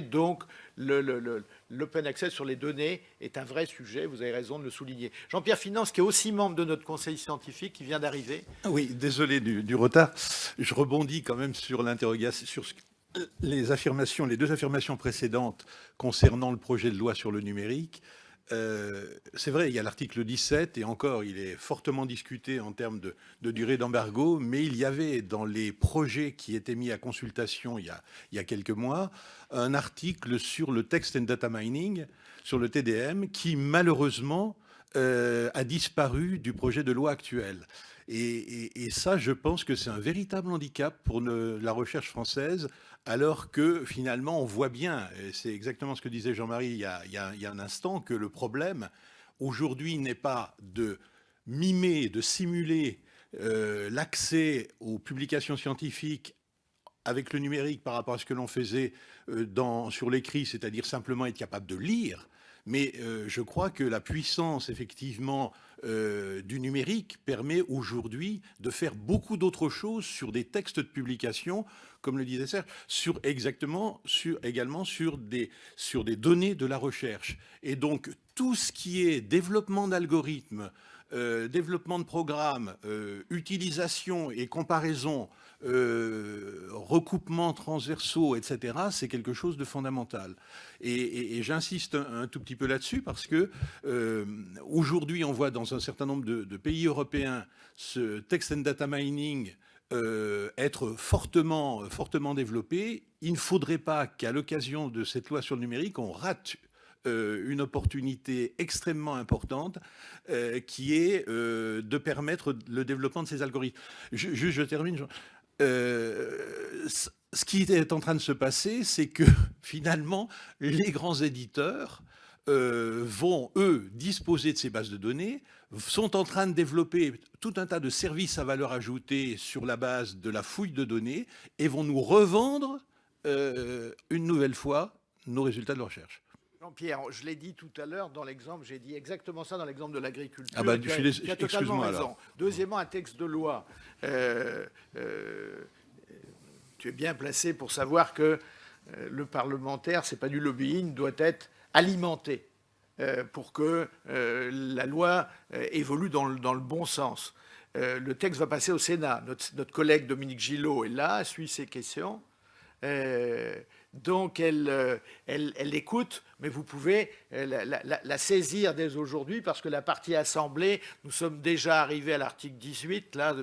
S1: Donc l'open access sur les données est un vrai sujet, vous avez raison de le souligner. Jean-Pierre Finance, qui est aussi membre de notre conseil scientifique, qui vient d'arriver.
S16: Oui, désolé du retard. Je rebondis quand même sur l'interrogation, sur les deux affirmations précédentes concernant le projet de loi sur le numérique. C'est vrai, il y a l'article 17, et encore, il est fortement discuté en termes de durée d'embargo, mais il y avait dans les projets qui étaient mis à consultation il y a quelques mois, un article sur le text and data mining, sur le TDM, qui malheureusement a disparu du projet de loi actuel. Et ça, je pense que c'est un véritable handicap pour la recherche française, alors que finalement, on voit bien, et c'est exactement ce que disait Jean-Marie il y a un instant, que le problème aujourd'hui n'est pas de mimer, de simuler l'accès aux publications scientifiques avec le numérique par rapport à ce que l'on faisait sur l'écrit, c'est-à-dire simplement être capable de lire. Mais je crois que la puissance, effectivement, du numérique permet aujourd'hui de faire beaucoup d'autres choses sur des textes de publication, comme le disait Serge, également sur des données de la recherche. Et donc, tout ce qui est développement d'algorithmes, développement de programmes, utilisation et comparaison, recoupements transversaux, etc., c'est quelque chose de fondamental. Et j'insiste un tout petit peu là-dessus parce que aujourd'hui, on voit dans un certain nombre de pays européens ce text and data mining être fortement développé. Il ne faudrait pas qu'à l'occasion de cette loi sur le numérique, on rate une opportunité extrêmement importante qui est de permettre le développement de ces algorithmes. Je termine. Ce qui est en train de se passer, c'est que finalement, les grands éditeurs vont, eux, disposer de ces bases de données, sont en train de développer tout un tas de services à valeur ajoutée sur la base de la fouille de données et vont nous revendre une nouvelle fois nos résultats de recherche.
S1: Jean-Pierre, je l'ai dit tout à l'heure dans l'exemple, j'ai dit exactement ça dans l'exemple de l'agriculture.
S16: Ah bah,
S1: tu as totalement raison. Alors. Deuxièmement, un texte de loi. Tu es bien placé pour savoir que le parlementaire, c'est pas du lobbying, doit être alimenté pour que la loi évolue dans le bon sens. Le texte va passer au Sénat. Notre collègue Dominique Gillot est là, suit ces questions. Donc elle écoute, mais vous pouvez la saisir dès aujourd'hui parce que la partie assemblée, nous sommes déjà arrivés à l'article 18. Là,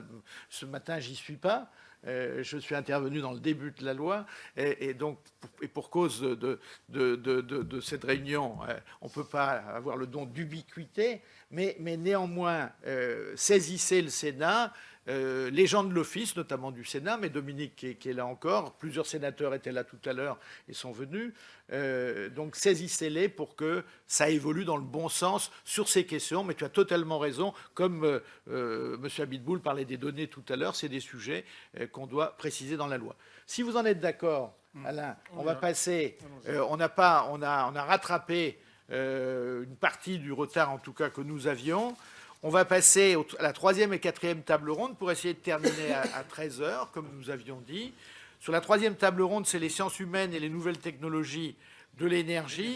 S1: ce matin, j'y suis pas. Je suis intervenu dans le début de la loi et donc pour cause de cette réunion, on ne peut pas avoir le don d'ubiquité, mais néanmoins, saisissez le Sénat. Les gens de l'Office, notamment du Sénat, mais Dominique qui est là encore, plusieurs sénateurs étaient là tout à l'heure et sont venus, donc saisissez-les pour que ça évolue dans le bon sens sur ces questions, mais tu as totalement raison, comme M. Abitboul parlait des données tout à l'heure, c'est des sujets qu'on doit préciser dans la loi. Si vous en êtes d'accord, Alain, on va passer, on a rattrapé une partie du retard en tout cas que nous avions. On va passer à la troisième et quatrième table ronde pour essayer de terminer à 13h, comme nous avions dit. Sur la troisième table ronde, c'est les sciences humaines et les nouvelles technologies de l'énergie.